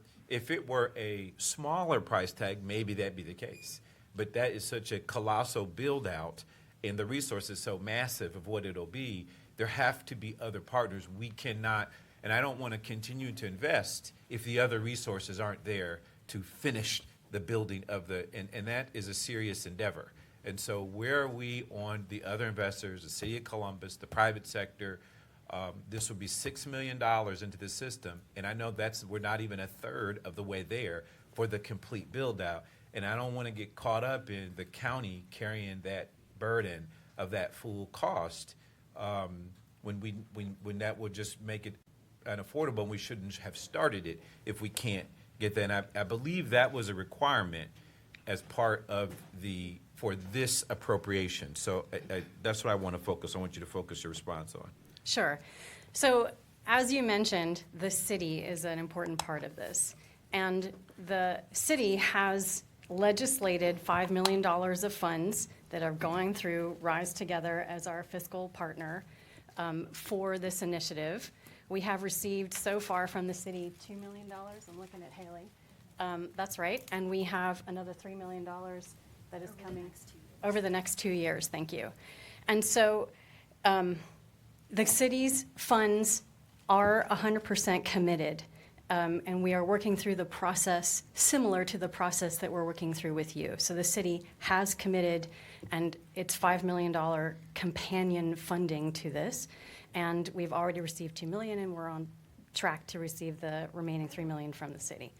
a smaller price tag, maybe that'd be the case. But that is such a colossal build out, and the resources so massive of what it'll be. There have to be other partners. We cannot, and I don't want to continue to invest if the other resources aren't there to finish the building of and that is a serious endeavor. And so where are we on the other investors, the city of Columbus, the private sector? This will be $6 million into the system, and I know we're not even a third of the way there for the complete build out. And I don't want to get caught up in the county carrying that burden of that full cost when that would just make it unaffordable, and we shouldn't have started it if we can't get that. And I believe that was a requirement as part of for this appropriation. So that's what I want to focus on. I want you to focus your response on. Sure. So as you mentioned, the city is an important part of this. And the city has legislated $5 million of funds that are going through Rise Together as our fiscal partner for this initiative. We have received so far from the city $2 million. I'm looking at Haley. That's right. And we have another $3 million that is coming over the next 2 years. Thank you. And so the city's funds are 100% committed, and we are working through the process similar to the process that we're working through with you. So the city has committed, and it's $5 million companion funding to this, and we've already received $2 million, and we're on track to receive the remaining $3 million from the city.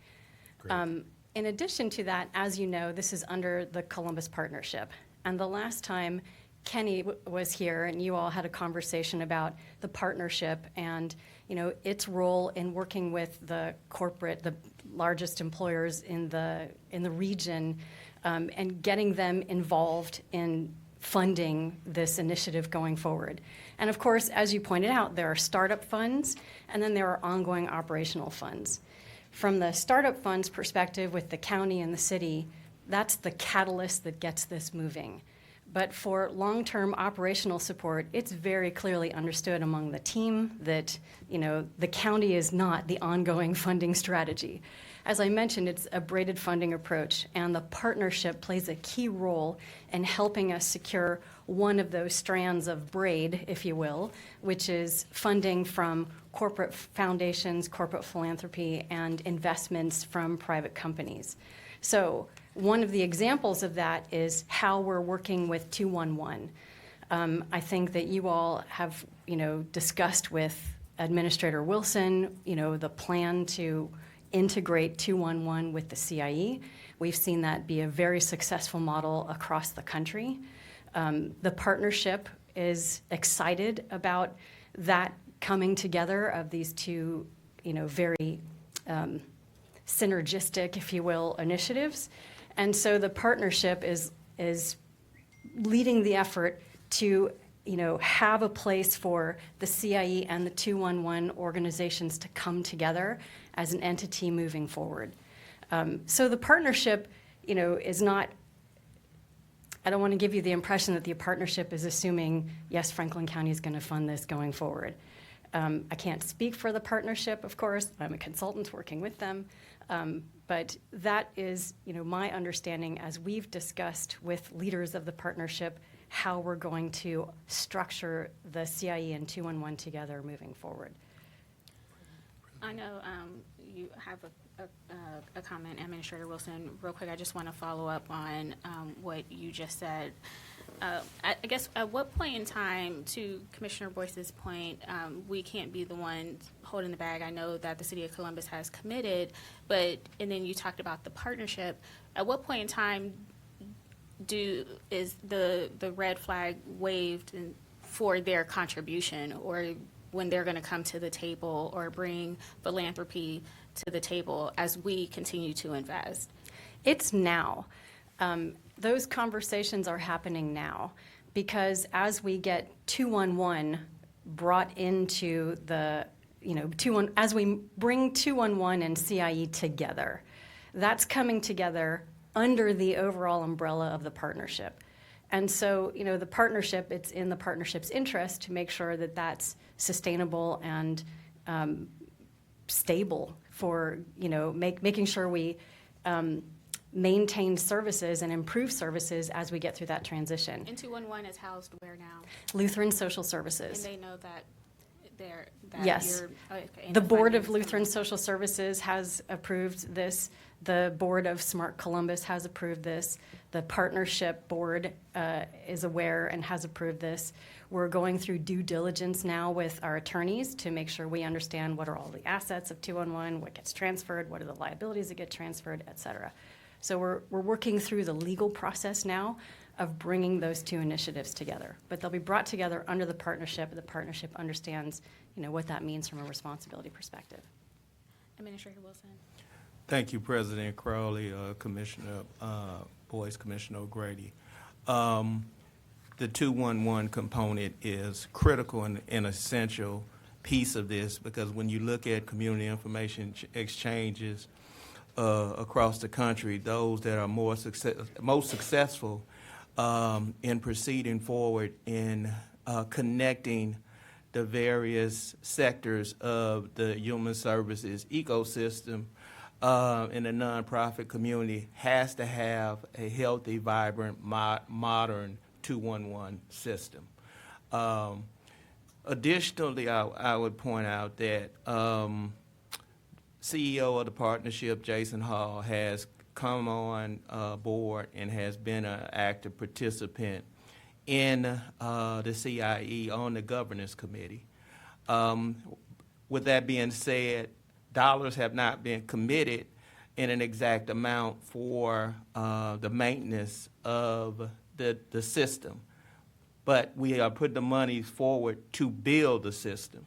In addition to that, as you know, this is under the Columbus Partnership, and the last time Kenny was here, and you all had a conversation about the partnership and its role in working with the largest employers in the region, and getting them involved in funding this initiative going forward. And of course, as you pointed out, there are startup funds, and then there are ongoing operational funds. From the startup funds perspective with the county and the city, that's the catalyst that gets this moving. But for long-term operational support, it's very clearly understood among the team that, the county is not the ongoing funding strategy. As I mentioned, it's a braided funding approach, and the partnership plays a key role in helping us secure one of those strands of braid, if you will, which is funding from corporate foundations, corporate philanthropy, and investments from private companies. So one of the examples of that is how we're working with 211. I think that you all have, discussed with Administrator Wilson, the plan to integrate 211 with the CIE. We've seen that be a very successful model across the country. The partnership is excited about that coming together of these two, very synergistic, if you will, initiatives. And so the partnership is leading the effort to, have a place for the CIE and the 211 organizations to come together as an entity moving forward. So the partnership, is not, I don't want to give you the impression that the partnership is assuming, yes, Franklin County is going to fund this going forward. I can't speak for the partnership, of course. I'm a consultant working with them. But that is, my understanding as we've discussed with leaders of the partnership how we're going to structure the CIE and 211 together moving forward. I know you have a comment, Administrator Wilson. Real quick, I just want to follow up on what you just said. I guess at what point in time, to Commissioner Boyce's point, we can't be the ones holding the bag. I know that the City of Columbus has committed, and then you talked about the partnership. At what point in time is the red flag waved for their contribution, or when they're going to come to the table or bring philanthropy to the table as we continue to invest? It's now. Those conversations are happening now because as we get 211 brought into the, as we bring 211 and CIE together, that's coming together under the overall umbrella of the partnership. And so, the partnership, it's in the partnership's interest to make sure that that's sustainable and stable for, making sure we maintain services and improve services as we get through that transition. And 211 is housed where now? Lutheran Social Services. And they know that Yes. The Board of Lutheran Social Services has approved this. The Board of Smart Columbus has approved this. The Partnership Board is aware and has approved this. We're going through due diligence now with our attorneys to make sure we understand what are all the assets of 211, what gets transferred, what are the liabilities that get transferred, et cetera. So we're working through the legal process now of bringing those two initiatives together. But they'll be brought together under the partnership. The partnership understands, what that means from a responsibility perspective. Administrator Wilson. Thank you, President Crowley, Commissioner Boyce, Commissioner O'Grady. The 211 component is critical and an essential piece of this because when you look at community information exchanges across the country, those that are most successful in proceeding forward in connecting the various sectors of the human services ecosystem in the nonprofit community has to have a healthy, vibrant, modern 211 system. Additionally, I would point out that CEO of the partnership, Jason Hall, has come on board and has been an active participant in the CIE on the governance committee. With that being said, dollars have not been committed in an exact amount for the maintenance of the system, but we are putting the money forward to build the system.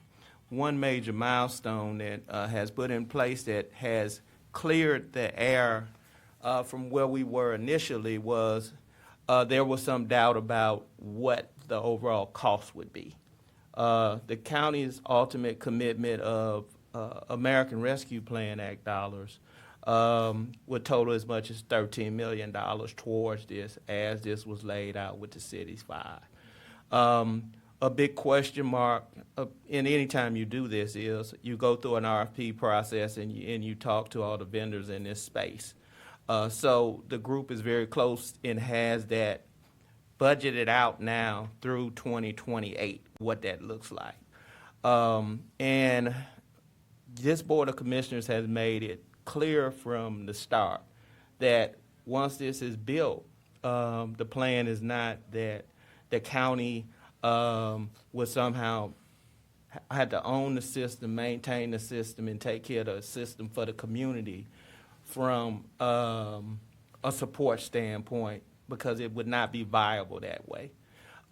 One major milestone that has put in place that has cleared the air from where we were initially was there was some doubt about what the overall cost would be. The county's ultimate commitment of American Rescue Plan Act dollars would total as much as $13 million towards this, as this was laid out with the city's 5. A big question mark in any time you do this is you go through an RFP process and you talk to all the vendors in this space. So the group is very close and has that budgeted out now through 2028, what that looks like. And this Board of Commissioners has made it clear from the start that once this is built, the plan is not that the county would somehow have to own the system, maintain the system, and take care of the system for the community from a support standpoint, because it would not be viable that way.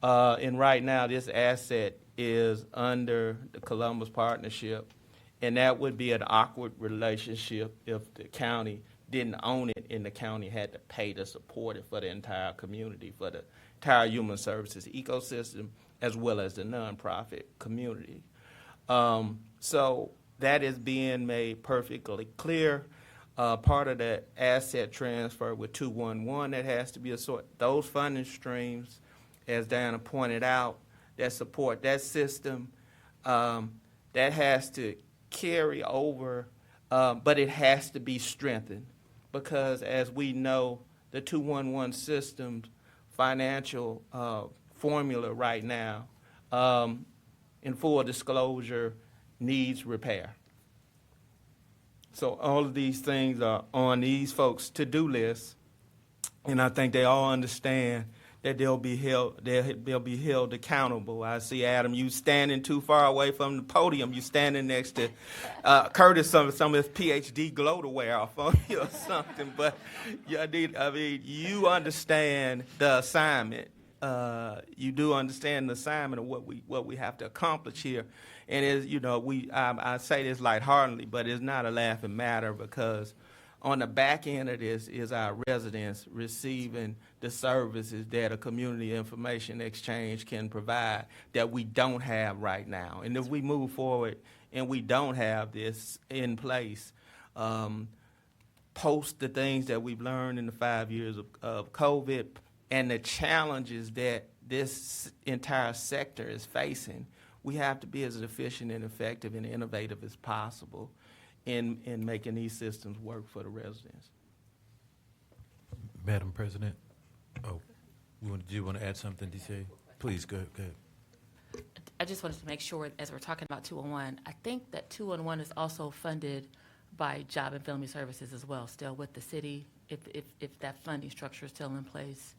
And right now, this asset is under the Columbus Partnership, and that would be an awkward relationship if the county didn't own it and the county had to pay to support it for the entire community, for the entire human services ecosystem, as well as the nonprofit community. So that is being made perfectly clear. Part of the asset transfer with 211 that has to be a sort, those funding streams, as Diana pointed out, that support that system, that has to carry over, but it has to be strengthened, because as we know, the 211 system's financial formula right now, in full disclosure, needs repair. So all of these things are on these folks' to-do list, and I think they all understand that they'll be held accountable. I see, Adam, you standing too far away from the podium. You standing next to Curtis, some of his PhD glow to wear off on you or something. But yeah, I mean, you understand the assignment. You do understand the assignment of what we have to accomplish here. And as you know, I say this lightheartedly, but it's not a laughing matter, because on the back end of this is our residents receiving the services that a community information exchange can provide that we don't have right now. And if we move forward and we don't have this in place, post the things that we've learned in the 5 years of COVID and the challenges that this entire sector is facing, we have to be as efficient and effective and innovative as possible in making these systems work for the residents. Madam President, do you want to add something, DC? Please, go ahead. I just wanted to make sure, as we're talking about 211, I think that 211 is also funded by Job and Family Services as well, still with the city, if that funding structure is still in place,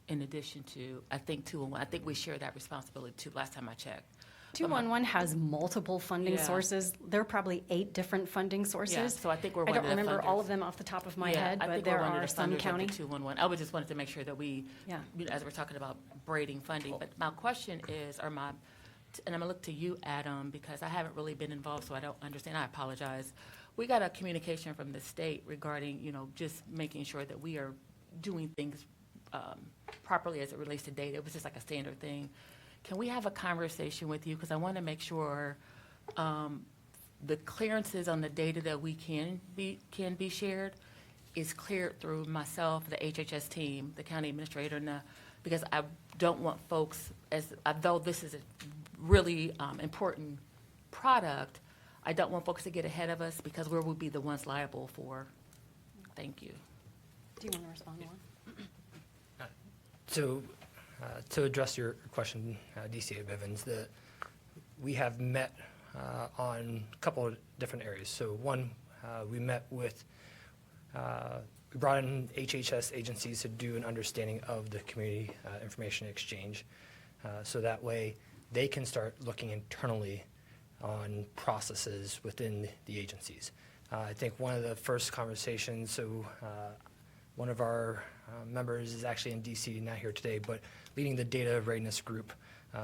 in addition to, I think 211, I think we share that responsibility too, last time I checked. 211 has multiple funding Yeah. sources. There are probably 8 different funding sources. Yeah, so I think we're I one don't of the remember funders. all of them off the top of my Yeah, head, I but think there we're one are of the some funders of county. the 211. I just wanted to make sure that we, Yeah. as we're talking about braiding funding. But my question is, and I'm gonna look to you, Adam, because I haven't really been involved, so I don't understand. I apologize. We got a communication from the state regarding, just making sure that we are doing things properly as it relates to data. It was just like a standard thing. Can we have a conversation with you? Because I want to make sure the clearances on the data that we can be shared is cleared through myself, the HHS team, the county administrator, because I don't want folks, though this is a really important product, I don't want folks to get ahead of us, because we will be the ones liable for. Thank you. Do you want to respond more? So, to address your question, DCA Bivens, we have met on a couple of different areas. So one, we met with, we brought in HHS agencies to do an understanding of the community information exchange. So that way they can start looking internally on processes within the agencies. I think one of the first conversations, one of our members is actually in DC, not here today, but leading the data readiness group.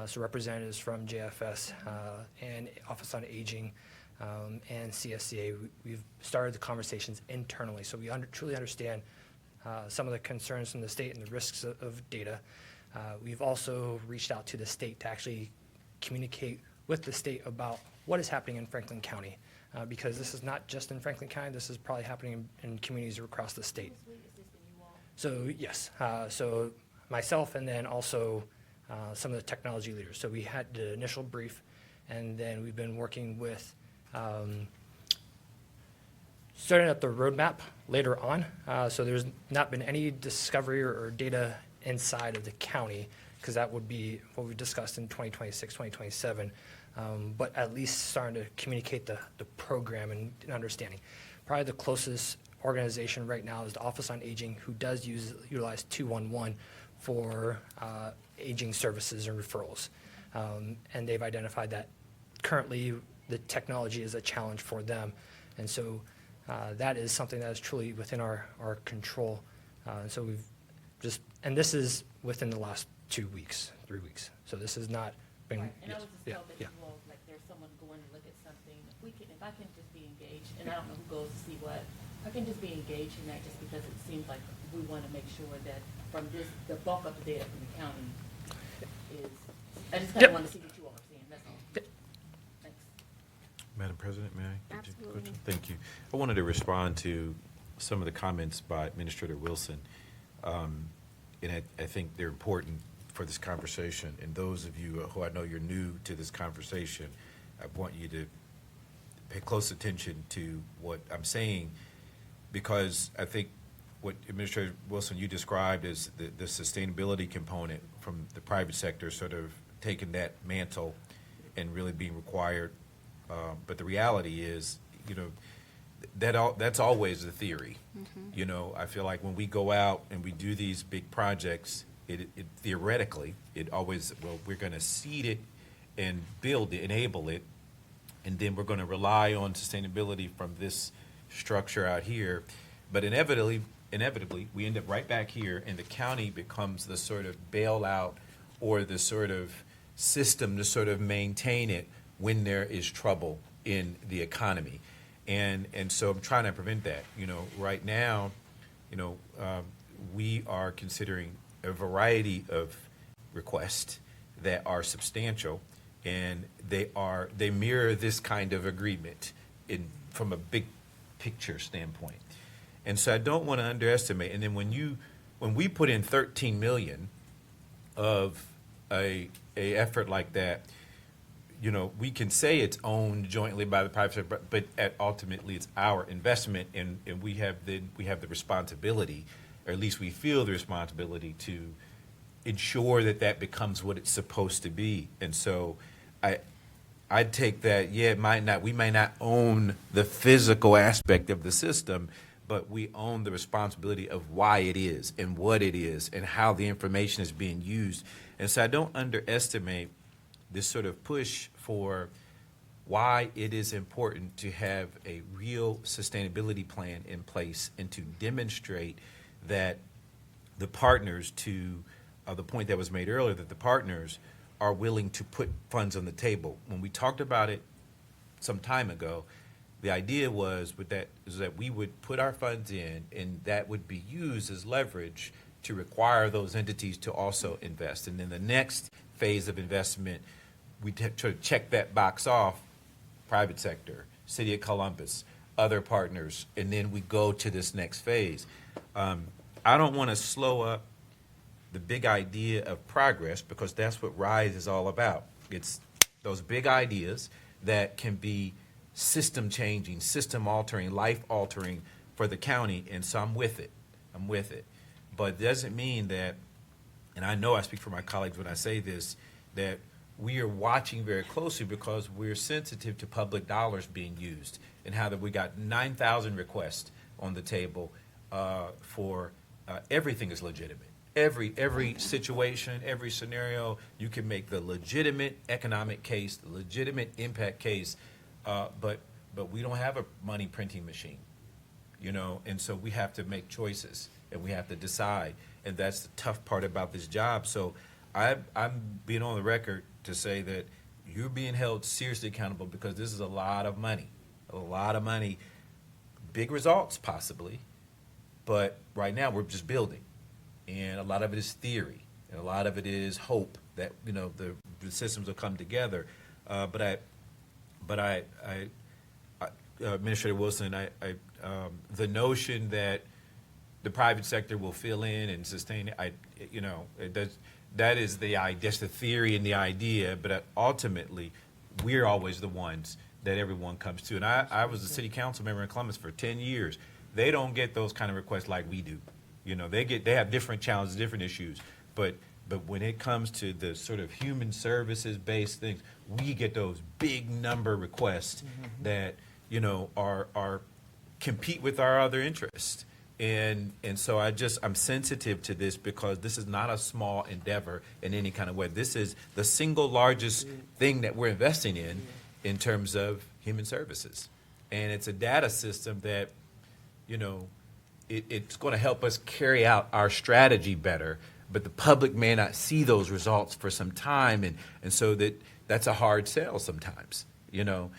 So representatives from JFS and Office on Aging and CSCA, we've started the conversations internally. So we truly understand some of the concerns from the state and the risks of data. We've also reached out to the state to actually communicate with the state about what is happening in Franklin County, because this is not just in Franklin County, this is probably happening in communities across the state. So yes, so myself and then also some of the technology leaders. So we had the initial brief, and then we've been working with starting up the roadmap later on. So there's not been any discovery or data inside of the county, because that would be what we discussed in 2026, 2027, but at least starting to communicate the program and understanding. Probably the closest organization right now is the Office on Aging, who does utilize 211 for aging services and referrals. And they've identified that currently the technology is a challenge for them. And so that is something that is truly within our control. So we've just, and this is within the last 2 weeks, 3 weeks. So this has not been. Right, and I yes, was just yeah, told that yeah. you all, like, there's someone going to look at something. If I can just be engaged, and I don't know who goes to see what, I can just be engaged in that just because it seems like we want to make sure that from this, the bulk of the data from the county is, I just kind Yep. of want to see what you all are seeing, that's all. Thanks. Madam President, may I? Absolutely. Thank you. I wanted to respond to some of the comments by Administrator Wilson. And I think they're important for this conversation. And those of you who I know you're new to this conversation, I want you to pay close attention to what I'm saying, because I think what Administrator Wilson, you described as the sustainability component from the private sector sort of taking that mantle and really being required. But the reality is, you know, that's always the theory. You know, I feel like when we go out and we do these big projects, it theoretically, it always, well, we're going to seed it and build it, enable it, and then we're going to rely on sustainability from this structure out here. But inevitably, we end up right back here, and the county becomes the sort of bailout or the sort of system to sort of maintain it when there is trouble in the economy. And so I'm trying to prevent that. You know, right now, you know, we are considering a variety of requests that are substantial, and they mirror this kind of agreement from a big picture standpoint. And so I don't want to underestimate. And then when we put in 13 million of a effort like that, you know, we can say it's owned jointly by the private sector, but ultimately it's our investment, and we have the responsibility, or at least we feel the responsibility to ensure that becomes what it's supposed to be. And so I'd take that, yeah, we may not own the physical aspect of the system, but we own the responsibility of why it is and what it is and how the information is being used. And so I don't underestimate this sort of push for why it is important to have a real sustainability plan in place and to demonstrate that the partners, to the point that was made earlier, that the partners are willing to put funds on the table. When we talked about it some time ago, the idea was that we would put our funds in, and that would be used as leverage to require those entities to also invest. And then the next phase of investment, we try to check that box off: private sector, City of Columbus, other partners, and then we go to this next phase. I don't want to slow up the big idea of progress, because that's what RISE is all about. It's those big ideas that can be system changing, system altering, life altering for the county, and so I'm with it. But it doesn't mean that, and I know I speak for my colleagues when I say this, that we are watching very closely, because we're sensitive to public dollars being used, and how that we got 9,000 requests on the table for everything is legitimate. Every situation, every scenario, you can make the legitimate economic case, the legitimate impact case, but we don't have a money printing machine, you know, and so we have to make choices, and we have to decide, and that's the tough part about this job. So I'm being on the record to say that you're being held seriously accountable, because this is a lot of money, big results possibly, but right now we're just building. And a lot of it is theory, and a lot of it is hope that, you know, the systems will come together. But But Administrator Wilson, the notion that the private sector will fill in and sustain it, that is that's the theory and the idea, but ultimately, we're always the ones that everyone comes to. And I was a city council member in Columbus for 10 years. They don't get those kind of requests like we do. They have different challenges, different issues, but when it comes to the sort of human services-based things, we get those big number requests that, are compete with our other interests. And so I'm sensitive to this because this is not a small endeavor in any kind of way. This is the single largest thing that we're investing in terms of human services. And it's a data system that, it's going to help us carry out our strategy better, but the public may not see those results for some time. And so that's a hard sell sometimes. When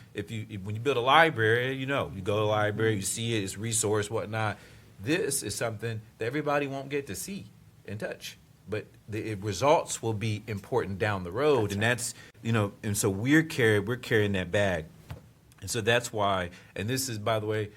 you build a library, you go to the library, you see it, it's resource, whatnot. This is something that everybody won't get to see and touch, but the results will be important down the road. That's and so we're carrying that bag. And so that's why, and this is, by the way,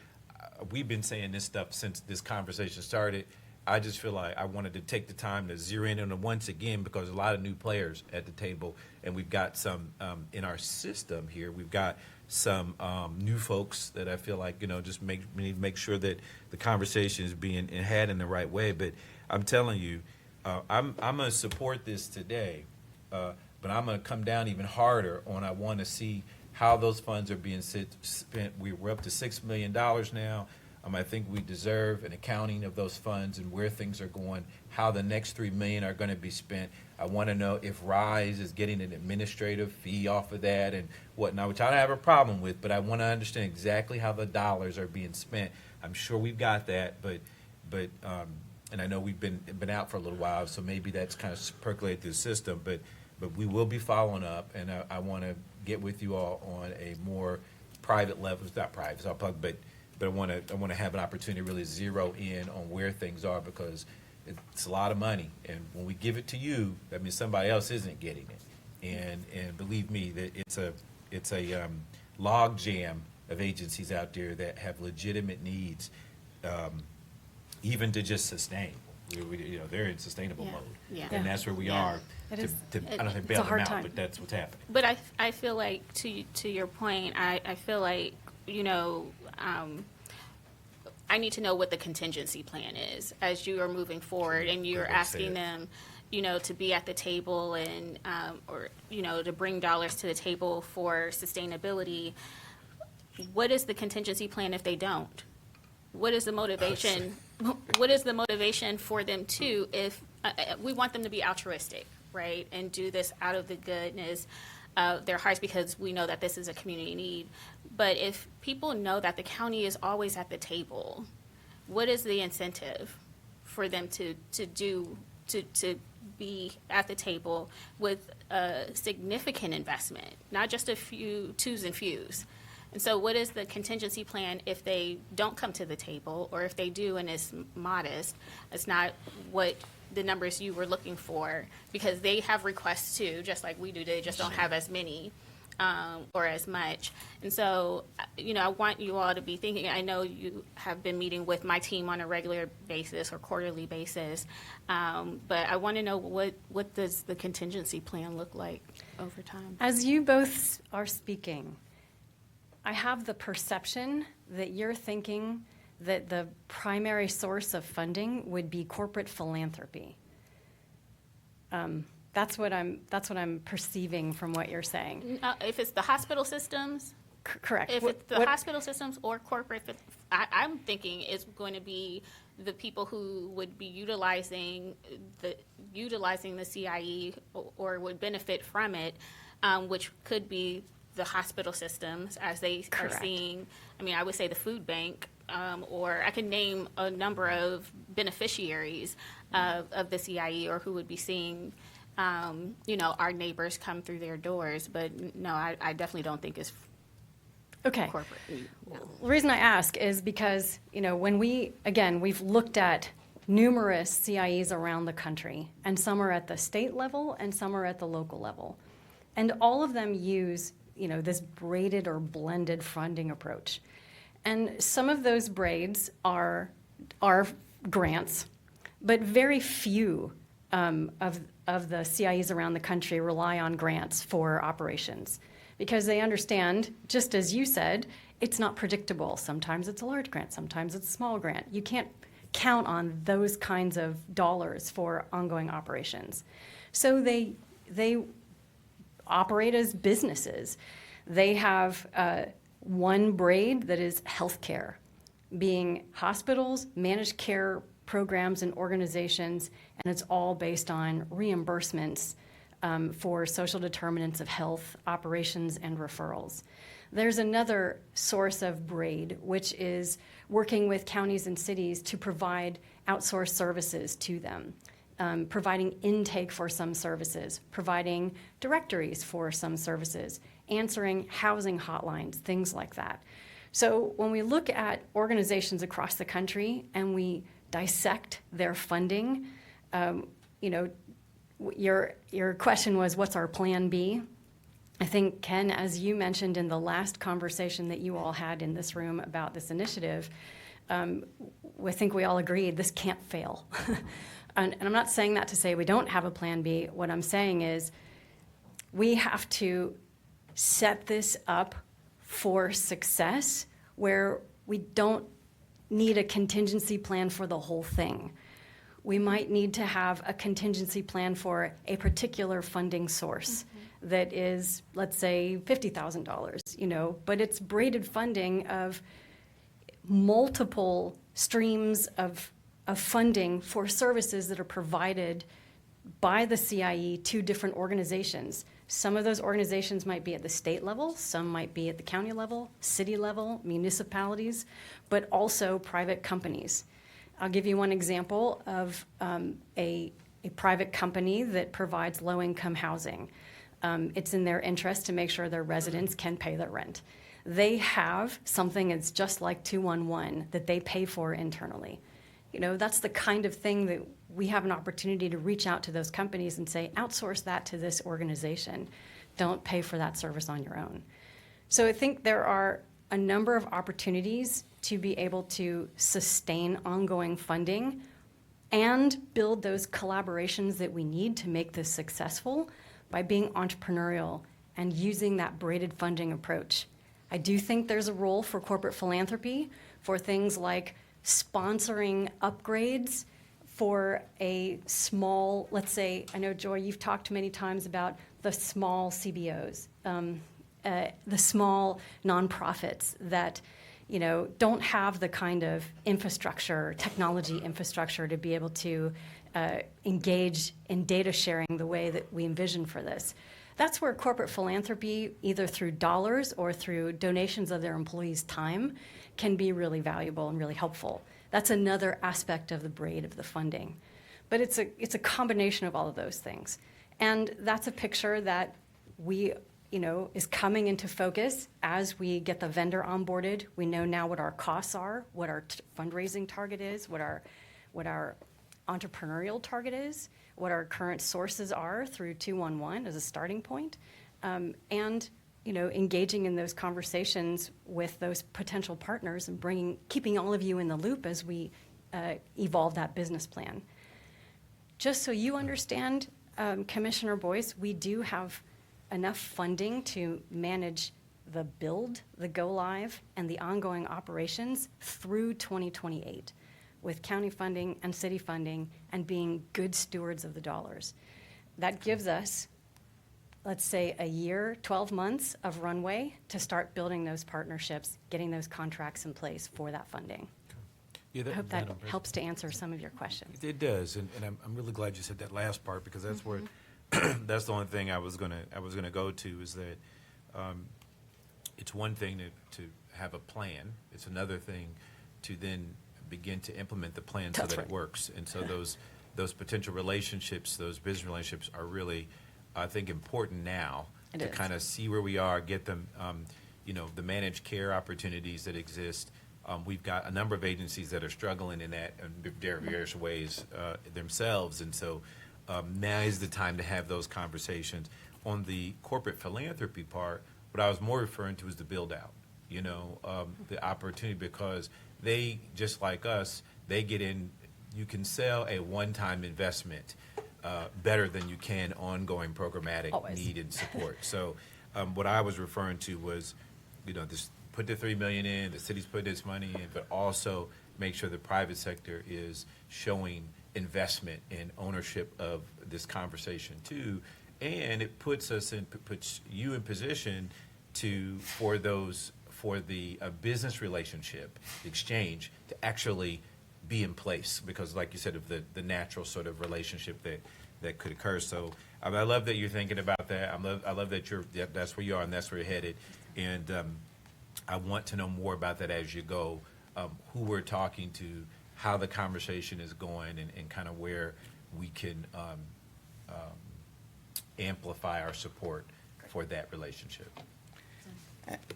we've been saying this stuff since this conversation started. I just feel like I wanted to take the time to zero in on it once again because a lot of new players at the table, and we've got some in our system here. We've got some new folks that I feel like, we need to make sure that the conversation is being had in the right way. But I'm telling you, I'm going to support this today, but I'm going to come down even harder on I want to see how those funds are being spent. We're up to $6 million now. I think we deserve an accounting of those funds and where things are going, how the next $3 million are going to be spent. I want to know if RISE is getting an administrative fee off of that and whatnot, which I don't have a problem with, but I want to understand exactly how the dollars are being spent. I'm sure we've got that, but and I know we've been out for a little while, so maybe that's kind of percolated through the system, but we will be following up, and I want to get with you all on a more private level. It's not private, it's all public, but I want to have an opportunity to really zero in on where things are because it's a lot of money, and when we give it to you, that means somebody else isn't getting it. And believe me, that it's a log jam of agencies out there that have legitimate needs, even to just sustain. They're in sustainable mode, and that's where we are. It is. I don't think bail them out, but that's what's happening. But I feel like to your point, I feel like I need to know what the contingency plan is as you are moving forward and you're asking them, to be at the table and or to bring dollars to the table for sustainability. What is the contingency plan if they don't? What is the motivation? What is the motivation for them to, if we want them to be altruistic, right, and do this out of the goodness of their hearts because we know that this is a community need. But if people know that the county is always at the table, what is the incentive for them to be at the table with a significant investment, not just a few twos and fews? And so what is the contingency plan if they don't come to the table, or if they do and it's modest, it's not what the numbers you were looking for, because they have requests too, just like we do, they just don't have as many or as much. And so, I want you all to be thinking, I know you have been meeting with my team on a regular basis or quarterly basis, but I want to know what does the contingency plan look like over time? As you both are speaking, I have the perception that you're thinking that the primary source of funding would be corporate philanthropy. That's what I'm perceiving from what you're saying. If it's the hospital systems, correct. If it's the hospital systems or corporate, I'm thinking it's going to be the people who would be utilizing the CIE or would benefit from it, which could be the hospital systems as they are seeing. I would say the food bank, or I can name a number of beneficiaries of the CIE or who would be seeing, our neighbors come through their doors. But no, I definitely don't think it's corporate. No. The reason I ask is because, when we've looked at numerous CIEs around the country, and some are at the state level and some are at the local level. And all of them use this braided or blended funding approach. And some of those braids are grants, but very few of the CIEs around the country rely on grants for operations because they understand, just as you said, it's not predictable. Sometimes it's a large grant, sometimes it's a small grant. You can't count on those kinds of dollars for ongoing operations. So they operate as businesses. They have one braid that is healthcare, being hospitals, managed care programs and organizations, and it's all based on reimbursements for social determinants of health, operations, and referrals. There's another source of braid, which is working with counties and cities to provide outsourced services to them, providing intake for some services, providing directories for some services, answering housing hotlines, things like that. So when we look at organizations across the country and we dissect their funding, your question was, what's our plan B? I think, Ken, as you mentioned in the last conversation that you all had in this room about this initiative, I think we all agreed this can't fail. And I'm not saying that to say we don't have a plan B. What I'm saying is we have to set this up for success where we don't need a contingency plan for the whole thing. We might need to have a contingency plan for a particular funding source that is, let's say, $50,000, but it's braided funding of multiple streams of funding for services that are provided by the CIE to different organizations. Some of those organizations might be at the state level, some might be at the county level, city level, municipalities, but also private companies. I'll give you one example of a private company that provides low-income housing. It's in their interest to make sure their residents can pay their rent. They have something that's just like 211 that they pay for internally. That's the kind of thing that we have an opportunity to reach out to those companies and say, outsource that to this organization. Don't pay for that service on your own. So I think there are a number of opportunities to be able to sustain ongoing funding and build those collaborations that we need to make this successful by being entrepreneurial and using that braided funding approach. I do think there's a role for corporate philanthropy for things like sponsoring upgrades for a small, let's say, I know, Joy, you've talked many times about the small CBOs, the small nonprofits that don't have the kind of infrastructure, technology infrastructure to be able to engage in data sharing the way that we envision for this. That's where corporate philanthropy, either through dollars or through donations of their employees' time, can be really valuable and really helpful. That's another aspect of the braid of the funding. But it's a combination of all of those things. And that's a picture that is coming into focus as we get the vendor onboarded. We know now what our costs are, what our fundraising target is, what our entrepreneurial target is, what our current sources are through 211 as a starting point, and engaging in those conversations with those potential partners and keeping all of you in the loop as we evolve that business plan. Just so you understand, Commissioner Boyce, we do have enough funding to manage the build, the go-live, and the ongoing operations through 2028 with county funding and city funding and being good stewards of the dollars. That gives us, let's say, a year, 12 months of runway to start building those partnerships, getting those contracts in place for that funding. Yeah, I hope that helps to answer some of your questions. It does, and I'm really glad you said that last part because that's where that's the only thing I was gonna go to is that it's one thing to have a plan. It's another thing to then begin to implement the plan so that it works. And so those potential relationships, those business relationships are really, I think, important now to kind of see where we are, get them, the managed care opportunities that exist. We've got a number of agencies that are struggling in that in various ways themselves. And so now is the time to have those conversations. On the corporate philanthropy part, What I was more referring to is the build out, the opportunity, because they, just like us, they get in, you can sell a one-time investment better than you can ongoing programmatic need and support. So what I was referring to was, this, put the $3 million in, the city's putting its money in, but also make sure the private sector is showing investment and ownership of this conversation too. And it puts you in position for the business relationship exchange to actually be in place, because like you said, of the natural sort of relationship that could occur. So I love that you're thinking about that. I love that that's where you are and that's where you're headed. And I want to know more about that as you go, who we're talking to, how the conversation is going, and kind of where we can amplify our support for that relationship.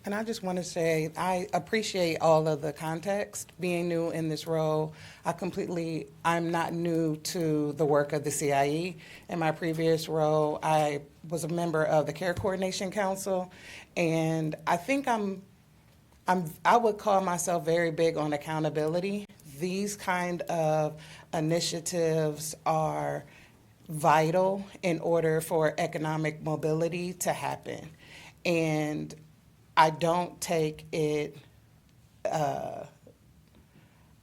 And I just want to say, I appreciate all of the context. Being new in this role, I'm not new to the work of the CIE. In my previous role, I was a member of the Care Coordination Council, and I think I would call myself very big on accountability. These kind of initiatives are vital in order for economic mobility to happen. And I don't take it,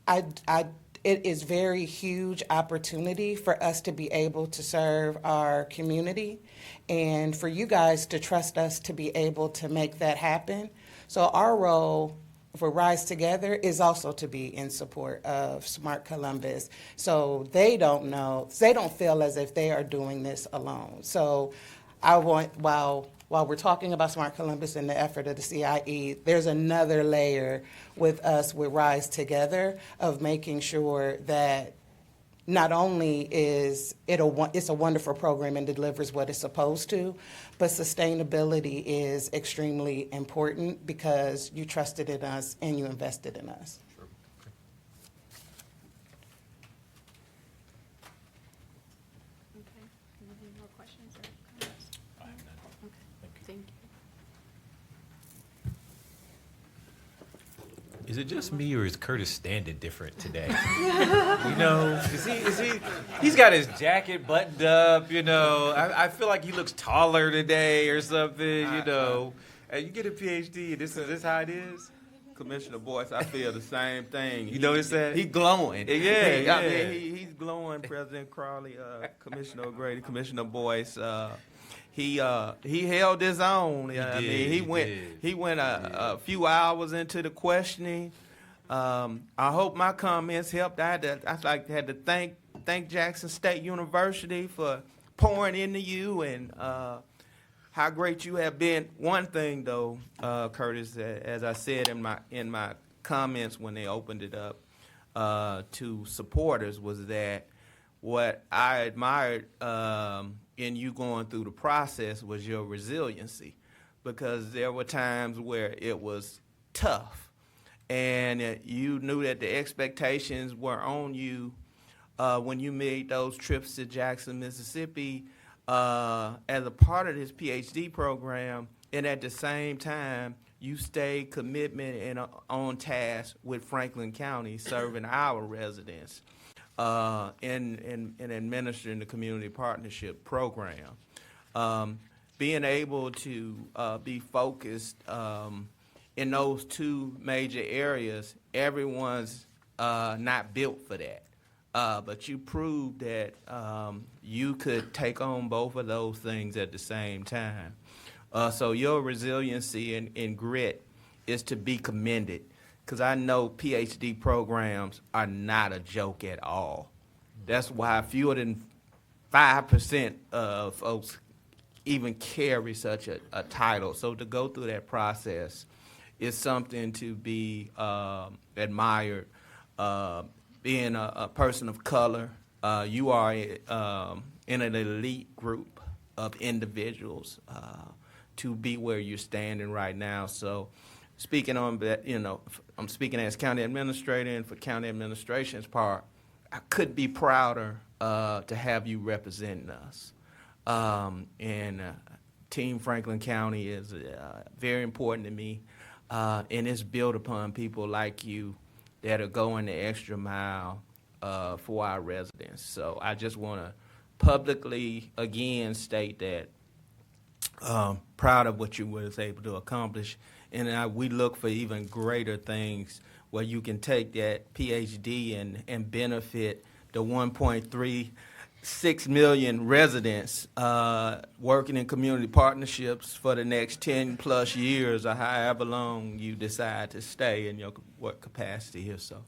it is very huge opportunity for us to be able to serve our community and for you guys to trust us to be able to make that happen. So our role for Rise Together is also to be in support of Smart Columbus. So they don't feel as if they are doing this alone. So I want, while we're talking about Smart Columbus and the effort of the CIE, there's another layer with us with Rise Together of making sure that not only is it's a wonderful program and delivers what it's supposed to, but sustainability is extremely important because you trusted in us and you invested in us. Sure. Okay. Okay. Any more questions or comments? I have none. Okay. Thank you. Is it just me, or is Curtis standing different today? He's got his jacket buttoned up, I feel like he looks taller today or something, Hey, you get a PhD, and this is how it is? Commissioner Boyce, I feel the same thing. You notice that? He glowing. Yeah. I mean, he's glowing. President Crowley, Commissioner O'Grady, Commissioner Boyce. He held his own. He went a few hours into the questioning. I hope my comments helped. I had to thank Jackson State University for pouring into you and how great you have been. One thing though, Curtis, as I said in my comments when they opened it up to supporters, was that what I admired in you going through the process was your resiliency, because there were times where it was tough and you knew that the expectations were on you when you made those trips to Jackson, Mississippi as a part of this PhD program, and at the same time you stayed commitment and on task with Franklin County serving our residents in administering the community partnership program. Being able to be focused in those two major areas, everyone's not built for that. But you proved that you could take on both of those things at the same time. So your resiliency and grit is to be commended, because I know PhD programs are not a joke at all. That's why fewer than 5% of folks even carry such a title. So to go through that process is something to be admired. Being a person of color, you are in an elite group of individuals to be where you're standing right now. So speaking on that, I'm speaking as county administrator, and for county administration's part, I couldn't be prouder to have you representing us. And Team Franklin County is very important to me, and it's built upon people like you that are going the extra mile for our residents. So I just want to publicly, again, state that proud of what you was able to accomplish, and we look for even greater things where you can take that PhD and benefit the 1.36 million residents working in community partnerships for the next 10 plus years or however long you decide to stay in your what capacity here. So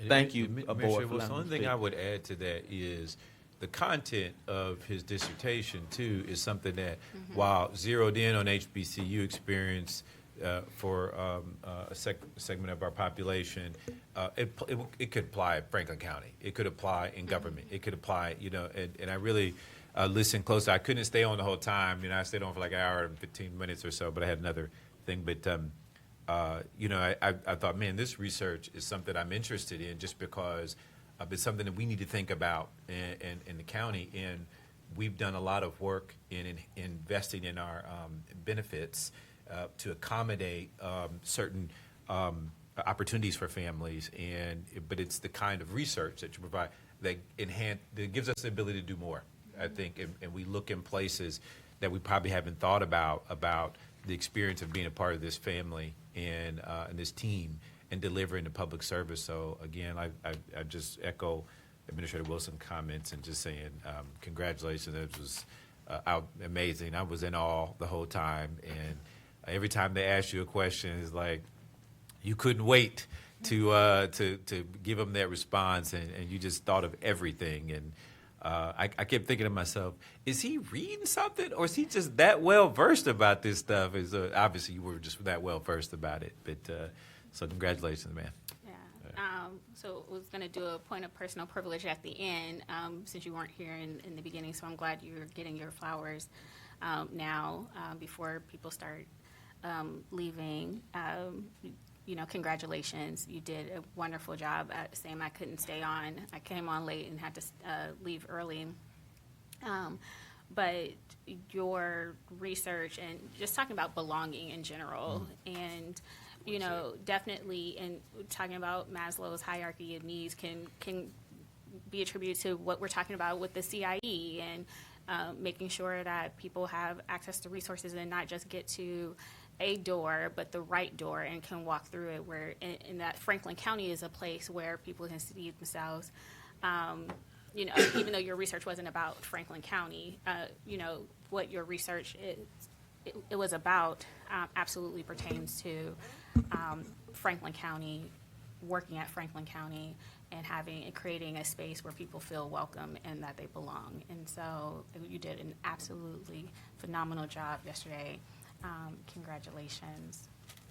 thank you, Board, for Well, letting the only me thing speak. I would add to that is the content of his dissertation, too, is something that, while zeroed in on HBCU experience for a segment of our population, it could apply at Franklin County. It could apply in government. It could apply, and I really listened closely. I couldn't stay on the whole time. I stayed on for like an hour and 15 minutes or so, but I had another thing. But, I thought, man, this research is something I'm interested in just because it's something that we need to think about in the county. And we've done a lot of work in investing in our benefits to accommodate certain opportunities for families. But it's the kind of research that you provide that gives us the ability to do more, I think. And we look in places that we probably haven't thought about the experience of being a part of this family and this team and delivering the public service. So again, I just echo Administrator Wilson's comments and just saying congratulations. It was amazing. I was in awe the whole time, and every time they asked you a question, it's like you couldn't wait to give them that response, and you just thought of everything. And I kept thinking to myself, is he reading something, or is he just that well versed about this stuff? Obviously, you were just that well versed about it. But so congratulations, man. Yeah. So I was going to do a point of personal privilege at the end, since you weren't here in the beginning. So I'm glad you're getting your flowers now before people start leaving. Congratulations. You did a wonderful job. Sam, I couldn't stay on. I came on late and had to leave early. But your research and just talking about belonging in general and definitely in talking about Maslow's hierarchy of needs can be attributed to what we're talking about with the CIE and making sure that people have access to resources and not just get to a door, but the right door and can walk through it, where in that Franklin County is a place where people can see themselves. Even though your research wasn't about Franklin County, what your research it was about absolutely pertains to Franklin County, working at Franklin County and creating a space where people feel welcome and that they belong. And so you did an absolutely phenomenal job yesterday. Congratulations,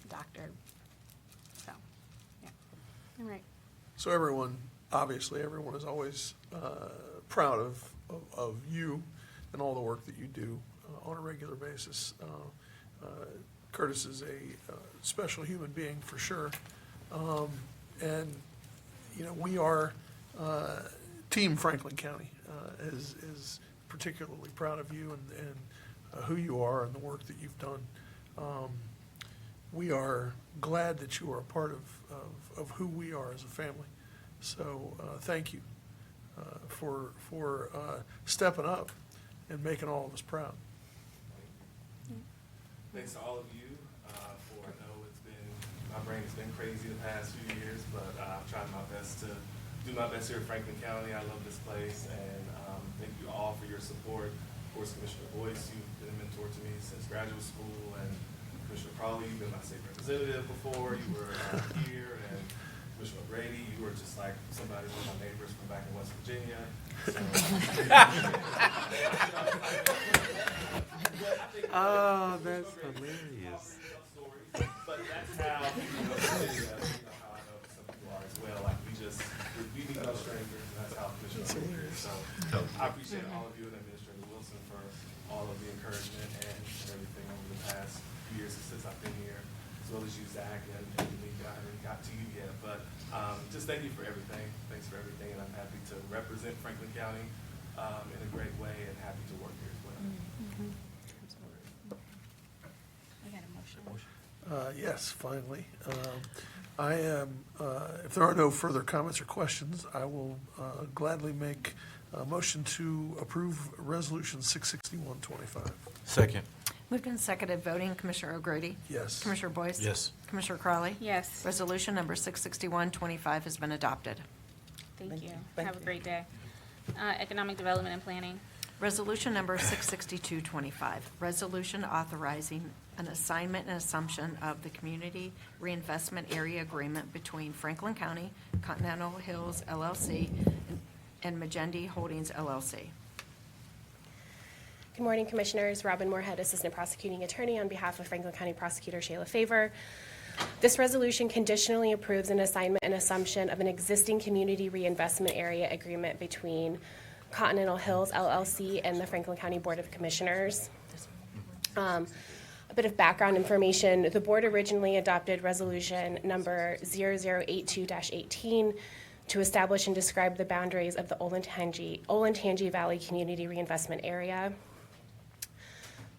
Doctor. So, yeah. All right. So everyone is always proud of you and all the work that you do on a regular basis. Curtis is a special human being for sure. And we are Team Franklin County is particularly proud of you and who you are and the work that you've done. We are glad that you are a part of who we are as a family. So thank you for stepping up and making all of us proud. Thanks to all of you I know my brain has been crazy the past few years, but I've tried my best to do my best here at Franklin County. I love this place, and thank you all for your support. Of course, Commissioner Boyce, you've been a mentor to me since graduate school, and Commissioner Crawley, you've been my state representative before. You were here, and Commissioner Brady, you were just like somebody, one of my neighbors from back in West Virginia. Oh, that's hilarious. But that's how how I know some people are as well. Like we meet no strangers, and that's how Commissioner is. So I appreciate all of you and Administrator Wilson for all of the encouragement and everything over the past few years since I've been here, as well as you, Zach, and Tamika. I haven't got to you yet, but just thank you for everything. Thanks for everything, and I'm happy to represent Franklin County in a great way, and happy to work here as well. Yes, finally. I am, if there are no further comments or questions, I will gladly make a motion to approve Resolution 66125. Second. Moved and seconded, voting, Commissioner O'Grady? Yes. Commissioner Boyce? Yes. Commissioner Crowley? Yes. Resolution number 66125 has been adopted. Thank you. Thank Have a you. great day. Economic Development and Planning. Resolution number 66225, resolution authorizing an assignment and assumption of the Community Reinvestment Area Agreement between Franklin County, Continental Hills LLC, and Magendie Holdings LLC. Good morning, Commissioners. Robin Moorhead, Assistant Prosecuting Attorney on behalf of Franklin County Prosecutor Shayla Favor. This resolution conditionally approves an assignment and assumption of an existing Community Reinvestment Area Agreement between Continental Hills LLC and the Franklin County Board of Commissioners. A bit of background information. The board originally adopted resolution number 0082-18 to establish and describe the boundaries of the Olentangy Valley Community Reinvestment Area.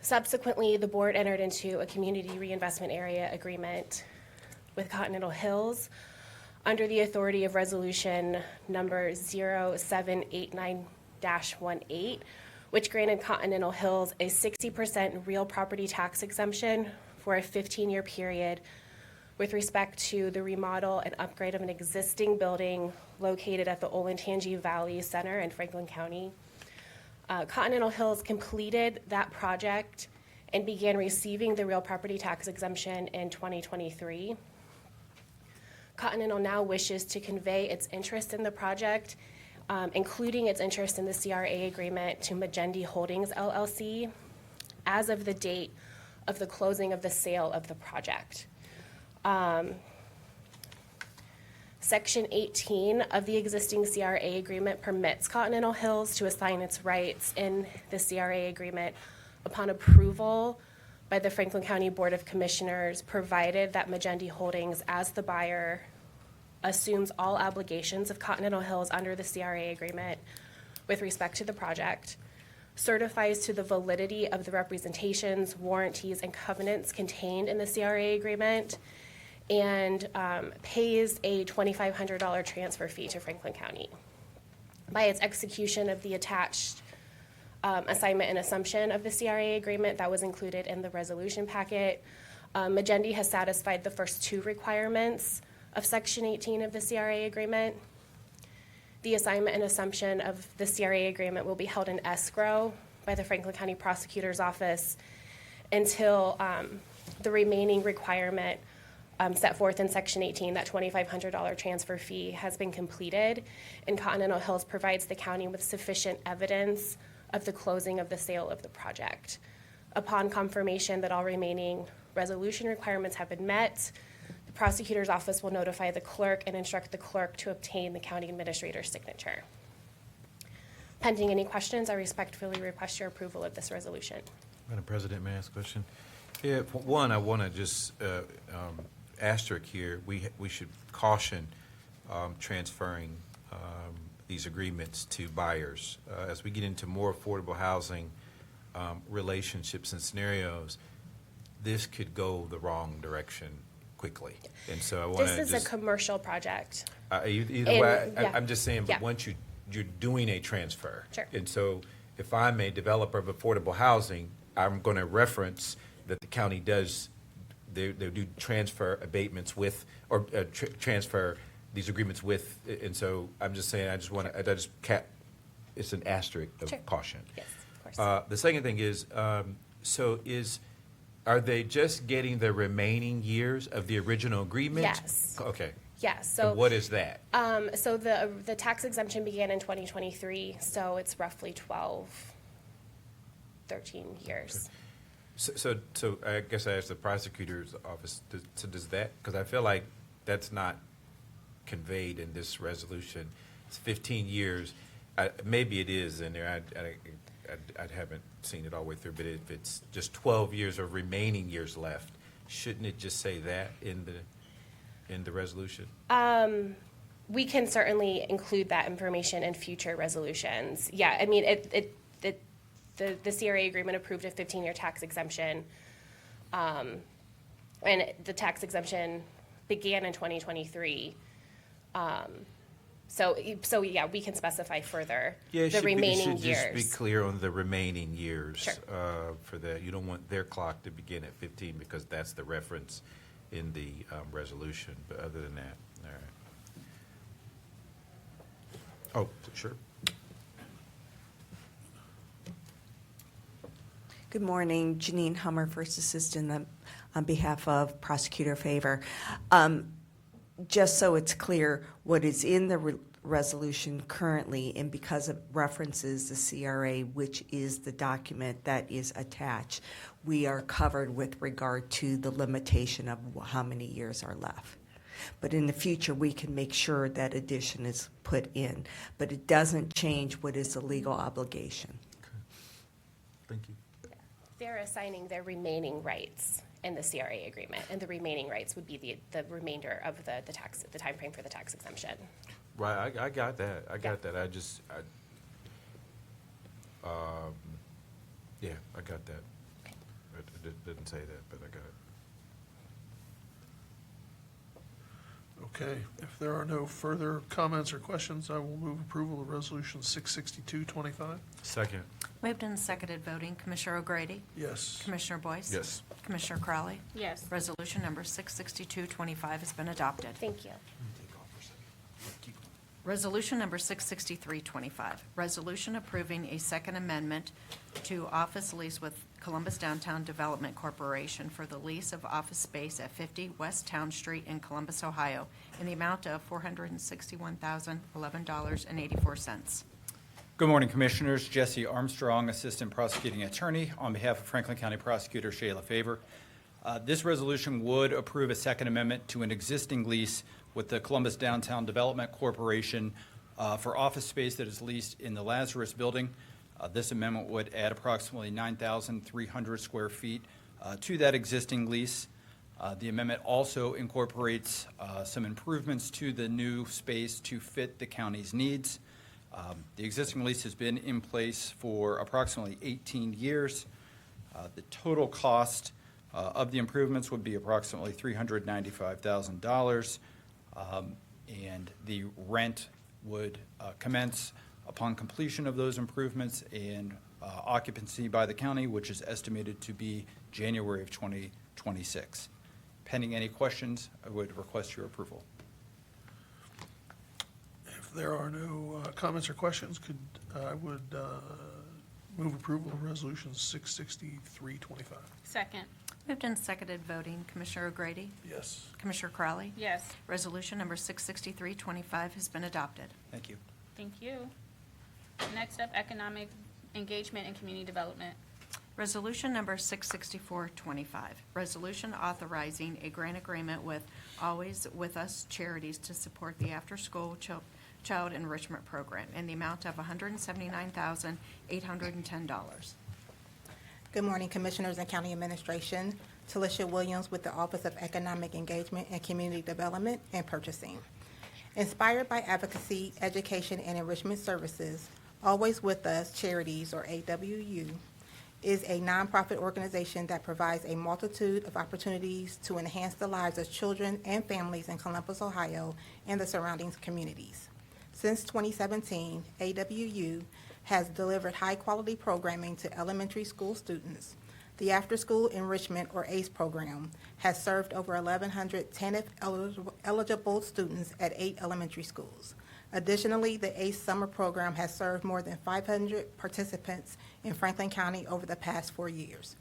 Subsequently, the board entered into a Community Reinvestment Area Agreement with Continental Hills under the authority of resolution number 0789-18, which granted Continental Hills a 60% real property tax exemption for a 15-year period with respect to the remodel and upgrade of an existing building located at the Olentangy Valley Center in Franklin County. Continental Hills completed that project and began receiving the real property tax exemption in 2023. Continental now wishes to convey its interest in the project, including its interest in the CRA agreement, to Magendie Holdings LLC as of the date of the closing of the sale of the project. Section 18 of the existing CRA agreement permits Continental Hills to assign its rights in the CRA agreement upon approval by the Franklin County Board of Commissioners, provided that Magendie Holdings, as the buyer, assumes all obligations of Continental Hills under the CRA agreement with respect to the project, certifies to the validity of the representations, warranties, and covenants contained in the CRA agreement, and pays a $2,500 transfer fee to Franklin County. By its execution of the attached assignment and assumption of the CRA agreement that was included in the resolution packet, Magendie has satisfied the first two requirements of Section 18 of the CRA agreement. The assignment and assumption of the CRA agreement will be held in escrow by the Franklin County Prosecutor's Office until the remaining requirement set forth in Section 18, that $2,500 transfer fee, has been completed, and Continental Hills provides the county with sufficient evidence of the closing of the sale of the project. Upon confirmation that all remaining resolution requirements have been met, the prosecutor's office will notify the clerk and instruct the clerk to obtain the county administrator's signature. Pending any questions, I respectfully request your approval of this resolution. Madam President, may I ask a question? Yeah, one, I want to just asterisk here. We should caution transferring these agreements to buyers. As we get into more affordable housing relationships and scenarios, this could go the wrong direction quickly. And so I want to This is a commercial project. either And, way, yeah. I'm just saying, but Yeah. once you're doing a transfer. Sure. And so if I'm a developer of affordable housing, I'm going to reference that the county does, they do transfer abatements with, or transfer these agreements with, and so I'm just saying, I just want to, it's an asterisk of Sure. caution. Yes, of course. The second thing is, are they just getting the remaining years of the original agreement? Yes. Okay. Yes, so. And what is that? So the tax exemption began in 2023, so it's roughly 13 years. So I guess I asked the prosecutor's office, does that, because I feel like that's not conveyed in this resolution. It's 15 years. Maybe it is in there. I haven't seen it all the way through, but if it's just 12 years of remaining years left, shouldn't it just say that in the resolution? We can certainly include that information in future resolutions. Yeah, I mean, the CRA agreement approved a 15-year tax exemption And the tax exemption began in 2023. So yeah, we can specify further Yeah, the remaining it should years. just be clear on the remaining years. Sure. For that. You don't want their clock to begin at 15 because that's the reference in the resolution. But other than that, all right. Oh, sure. Good morning, Janine Hummer, First Assistant on behalf of Prosecutor Favor. Just so it's clear, what is in the resolution currently, and because it references the CRA, which is the document that is attached, we are covered with regard to the limitation of how many years are left. But in the future, we can make sure that addition is put in. But it doesn't change what is the legal obligation. Thank you. They're assigning their remaining rights in the CRA agreement, and the remaining rights would be the remainder of the timeframe for the tax exemption. Right, I got that. I got that. Yeah, I got that. It didn't say that, but I got it. Okay, if there are no further comments or questions, I will move approval of Resolution 66225. Second. Moved and seconded voting, Commissioner O'Grady? Yes. Commissioner Boyce? Yes. Commissioner Crowley? Yes. Resolution number 66225 has been adopted. Thank you. Resolution number 66325, resolution approving a second amendment to office lease with Columbus Downtown Development Corporation for the lease of office space at 50 West Town Street in Columbus, Ohio, in the amount of $461,011.84. Good morning, Commissioners. Jesse Armstrong, Assistant Prosecuting Attorney, on behalf of Franklin County Prosecutor Shayla Favor. This resolution would approve a second amendment to an existing lease with the Columbus Downtown Development Corporation for office space that is leased in the Lazarus Building. This amendment would add approximately 9,300 square feet to that existing lease. The amendment also incorporates some improvements to the new space to fit the county's needs. The existing lease has been in place for approximately 18 years. The total cost of the improvements would be approximately $395,000, and the rent would commence upon completion of those improvements and occupancy by the county, which is estimated to be January of 2026. Pending any questions, I would request your approval. If there are no comments or questions, I would move approval of Resolution 66325. Second. Moved and seconded voting, Commissioner O'Grady? Yes. Commissioner Crowley? Yes. Resolution number 66325 has been adopted. Thank you. Thank you. Next up, economic engagement and community development. Resolution number 66425, resolution authorizing a grant agreement with Always With Us Charities to support the after-school child enrichment program in the amount of $179,810. Good morning, Commissioners and County Administration. Talisha Williams with the Office of Economic Engagement and Community Development and Purchasing. Inspired by advocacy, education, and enrichment services, Always With Us Charities, or AWU, is a nonprofit organization that provides a multitude of opportunities to enhance the lives of children and families in Columbus, Ohio, and the surrounding communities. Since 2017, AWU has delivered high-quality programming to elementary school students. The After-School Enrichment, or ACE program, has served over 1,100 TANF eligible students at 8 elementary schools. Additionally, the ACE summer program has served more than 500 participants in Franklin County over the past 4 years.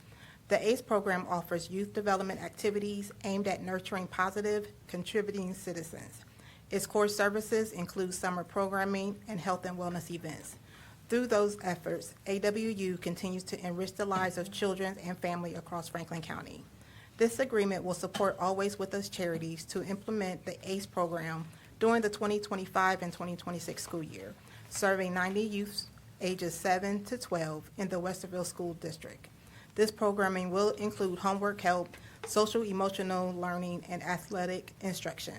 The ACE program offers youth development activities aimed at nurturing positive, contributing citizens. Its core services include summer programming and health and wellness events. Through those efforts, AWU continues to enrich the lives of children and family across Franklin County. This agreement will support Always With Us Charities to implement the ACE program during the 2025 and 2026 school year, serving 90 youths ages 7 to 12 in the Westerville School District. This programming will include homework help, social emotional learning, and athletic instruction.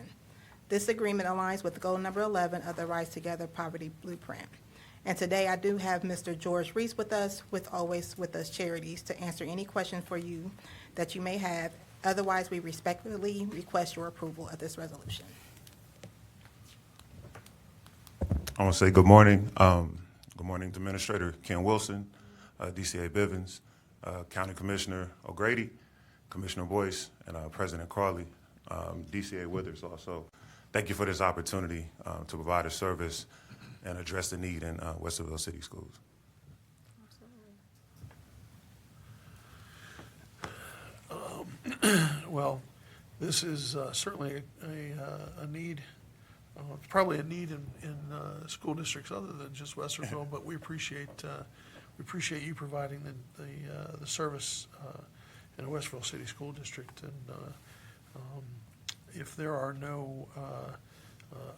This agreement aligns with goal number 11 of the Rise Together Poverty Blueprint. And today I do have Mr. George Reese with us with Always With Us Charities to answer any questions for you that you may have Otherwise, we respectfully request your approval of this resolution. I want to say good morning. Good morning to Administrator Ken Wilson, DCA Bivens, County Commissioner O'Grady, Commissioner Boyce, and President Crawley, DCA Withers also. Thank you for this opportunity to provide a service and address the need in Westerville City Schools. Well, this is certainly a need. It's probably a need in school districts other than just Westerville, but we appreciate you providing the service in the Westerville City School District. And if there are no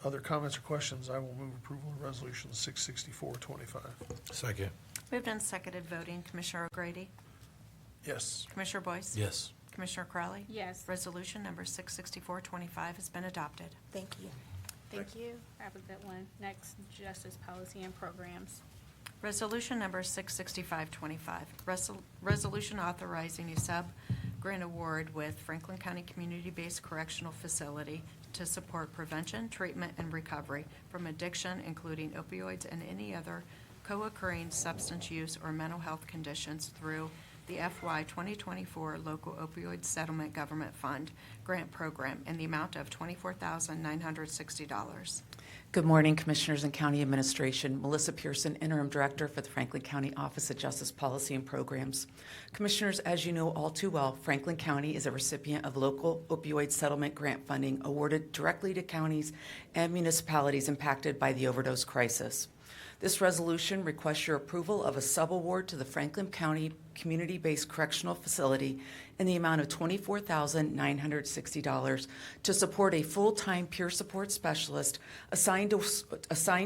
other comments or questions, I will move approval of Resolution 664-25. Second. Moved and seconded voting, Commissioner O'Grady? Yes. Commissioner Boyce? Yes. Commissioner Crowley? Yes. Resolution number 664-25 has been adopted. Thank you. Thank you. Have a good one. Next, Justice Policy and Programs. Resolution number 665-25, resolution authorizing a sub-grant award with Franklin County Community-Based Correctional Facility to support prevention, treatment, and recovery from addiction, including opioids and any other co-occurring substance use or mental health conditions through the FY 2024 Local Opioid Settlement Government Fund Grant Program in the amount of $24,960. Good morning, Commissioners and County Administration. Melissa Pearson, Interim Director for the Franklin County Office of Justice Policy and Programs. Commissioners, as you know all too well, Franklin County is a recipient of local opioid settlement grant funding awarded directly to counties and municipalities impacted by the overdose crisis. This resolution requests your approval of a subaward to the Franklin County Community-Based Correctional Facility in the amount of $24,960 to support a full-time peer support specialist assigned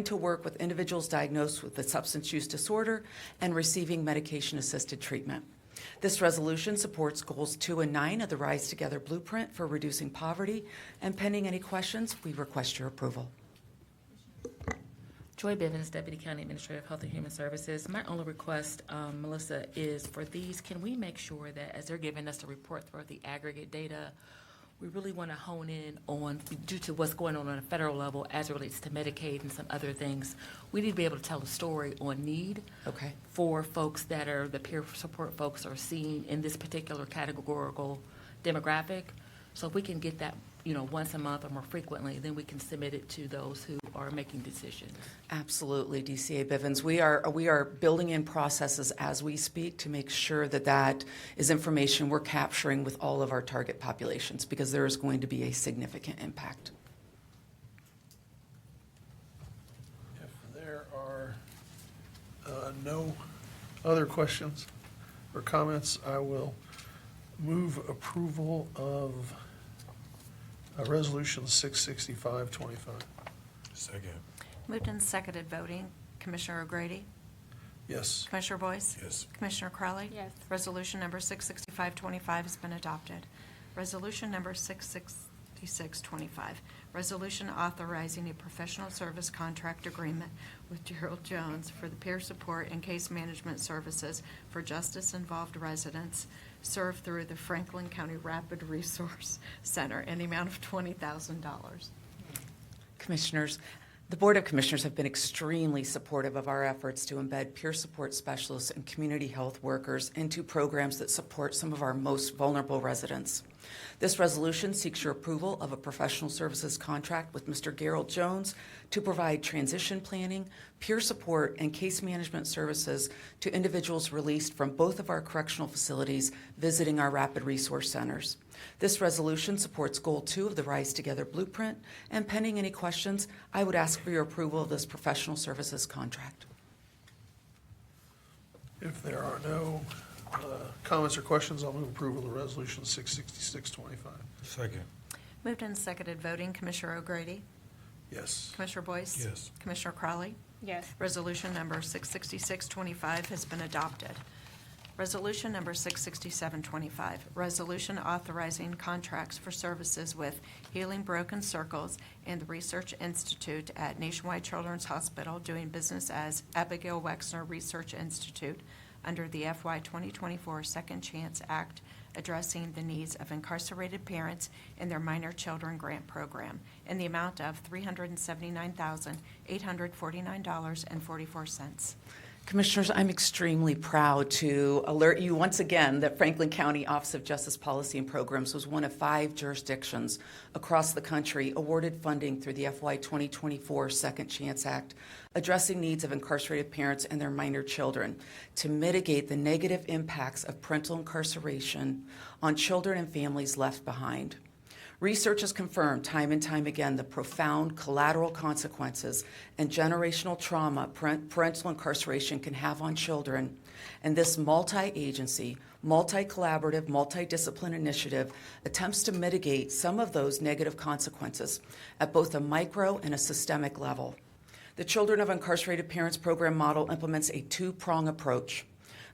to work with individuals diagnosed with a substance use disorder and receiving medication-assisted treatment. This resolution supports Goals 2 and 9 of the Rise Together Blueprint for reducing poverty, and pending any questions, we request your approval. Joy Bivens, Deputy County Administrator of Health and Human Services. My only request, Melissa, is for these, can we make sure that as they're giving us the report throughout the aggregate data, we really want to hone in on, due to what's going on a federal level as it relates to Medicaid and some other things, we need to be able to tell a story on need for folks that are, the peer support folks are seen in this particular categorical demographic. So if we can get that, once a month or more frequently, then we can submit it to those who are making decisions. Absolutely, DCA Bivens. We are building in processes as we speak to make sure that that is information we're capturing with all of our target populations, because there is going to be a significant impact. If there are no other questions or comments, I will move approval of Resolution 665-25. Second. Moved and seconded voting, Commissioner O'Grady? Yes. Commissioner Boyce? Yes. Commissioner Crowley? Yes. Resolution number 665-25 has been adopted. Resolution number 666-25, resolution authorizing a professional service contract agreement with Gerald Jones for the peer support and case management services for justice-involved residents served through the Franklin County Rapid Resource Center in the amount of $20,000. Commissioners, the Board of Commissioners have been extremely supportive of our efforts to embed peer support specialists and community health workers into programs that support some of our most vulnerable residents. This resolution seeks your approval of a professional services contract with Mr. Gerald Jones to provide transition planning, peer support, and case management services to individuals released from both of our correctional facilities visiting our rapid resource centers. This resolution supports Goal 2 of the Rise Together Blueprint, and pending any questions, I would ask for your approval of this professional services contract. If there are no comments or questions, I'll move approval of Resolution 666-25. Second. Moved and seconded voting, Commissioner O'Grady? Yes. Commissioner Boyce? Yes. Commissioner Crowley? Yes. Resolution number 666-25 has been adopted. Resolution number 667-25, resolution authorizing contracts for services with Healing Broken Circles and the Research Institute at Nationwide Children's Hospital, doing business as Abigail Wexner Research Institute under the FY 2024 Second Chance Act addressing the needs of incarcerated parents and their minor children grant program in the amount of $379,849.44. Commissioners, I'm extremely proud to alert you once again that Franklin County Office of Justice Policy and Programs was one of 5 jurisdictions across the country awarded funding through the FY 2024 Second Chance Act, addressing needs of incarcerated parents and their minor children to mitigate the negative impacts of parental incarceration on children and families left behind. Research has confirmed time and time again the profound collateral consequences and generational trauma parental incarceration can have on children, and this multi-agency, multi-collaborative, multi-discipline initiative attempts to mitigate some of those negative consequences at both a micro and a systemic level. The Children of Incarcerated Parents program model implements a 2-prong approach.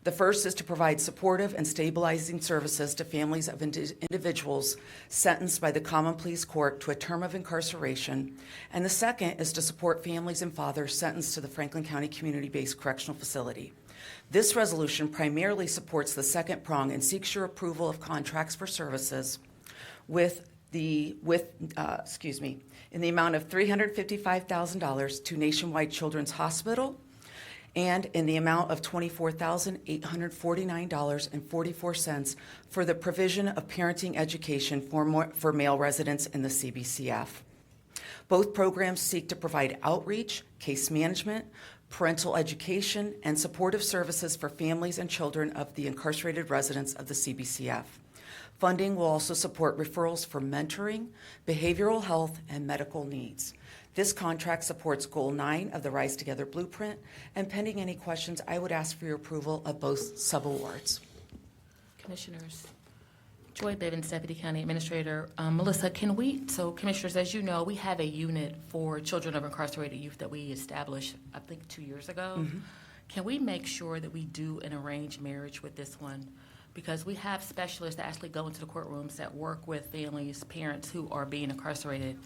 The first is to provide supportive and stabilizing services to families of individuals sentenced by the Common Pleas Court to a term of incarceration, and the second is to support families and fathers sentenced to the Franklin County Community-Based Correctional Facility. This resolution primarily supports the second prong and seeks your approval of contracts for services in the amount of $355,000 to Nationwide Children's Hospital, and in the amount of $24,849.44 for the provision of parenting education for male residents in the CBCF. Both programs seek to provide outreach, case management, parental education, and supportive services for families and children of the incarcerated residents of the CBCF. Funding will also support referrals for mentoring, behavioral health, and medical needs. This contract supports Goal 9 of the Rise Together Blueprint, and pending any questions, I would ask for your approval of both subawards. Commissioners, Joy Bivens, Deputy County Administrator. Melissa, Commissioners, as you know, we have a unit for children of incarcerated youth that we established, I think, 2 years ago. Mm-hmm. Can we make sure that we do an arranged marriage with this one? Because we have specialists that actually go into the courtrooms that work with families, parents who are being incarcerated.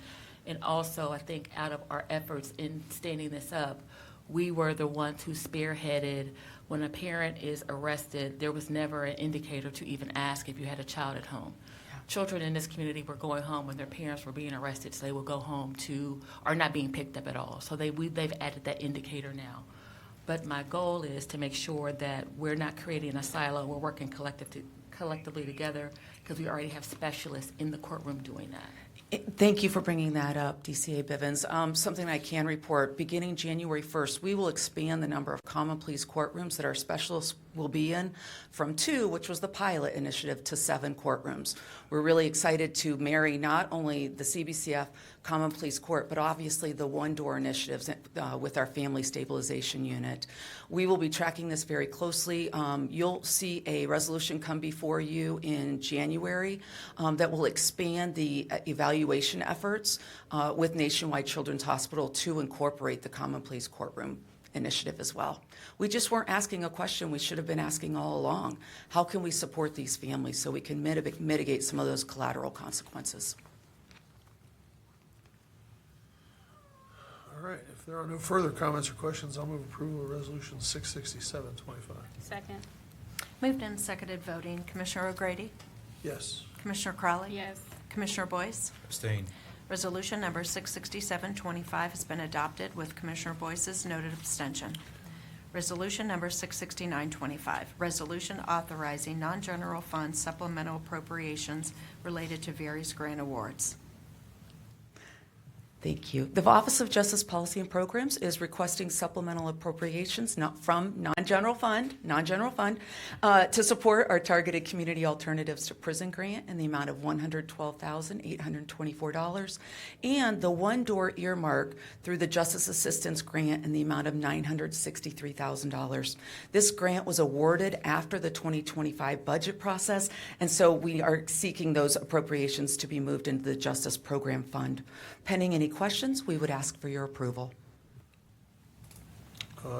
And also, I think out of our efforts in standing this up, we were the ones who spearheaded when a parent is arrested, there was never an indicator to even ask if you had a child at home. Yeah. Children in this community were going home when their parents were being arrested, so they would go home are not being picked up at all. So they've added that indicator now. But my goal is to make sure that we're not creating a silo, we're working collectively together, because we already have specialists in the courtroom doing that. Thank you for bringing that up, DCA Bivens. Something I can report, beginning January 1st, we will expand the number of Common Pleas courtrooms that our specialists will be in from 2, which was the pilot initiative, to 7 courtrooms. We're really excited to marry not only the CBCF Common Pleas Court, but obviously the one-door initiatives with our Family Stabilization Unit. We will be tracking this very closely. You'll see a resolution come before you in January that will expand the evaluation efforts with Nationwide Children's Hospital to incorporate the Common Pleas Courtroom initiative as well. We just weren't asking a question we should have been asking all along. How can we support these families so we can mitigate some of those collateral consequences? All right, if there are no further comments or questions, I'll move approval of Resolution 667-25. Second. Moved and seconded voting. Commissioner O'Grady? Yes. Commissioner Crowley? Yes. Commissioner Boyce? Abstain. Resolution number 667-25 has been adopted with Commissioner Boyce's noted abstention. Resolution number 669-25, resolution authorizing non-general fund supplemental appropriations related to various grant awards. Thank you. The Office of Justice Policy and Programs is requesting supplemental appropriations from non-general fund, to support our targeted community alternatives to prison grant in the amount of $112,824, and the one-door earmark through the Justice Assistance Grant in the amount of $963,000. This grant was awarded after the 2025 budget process, and so we are seeking those appropriations to be moved into the Justice Program Fund. Pending any questions, we would ask for your approval.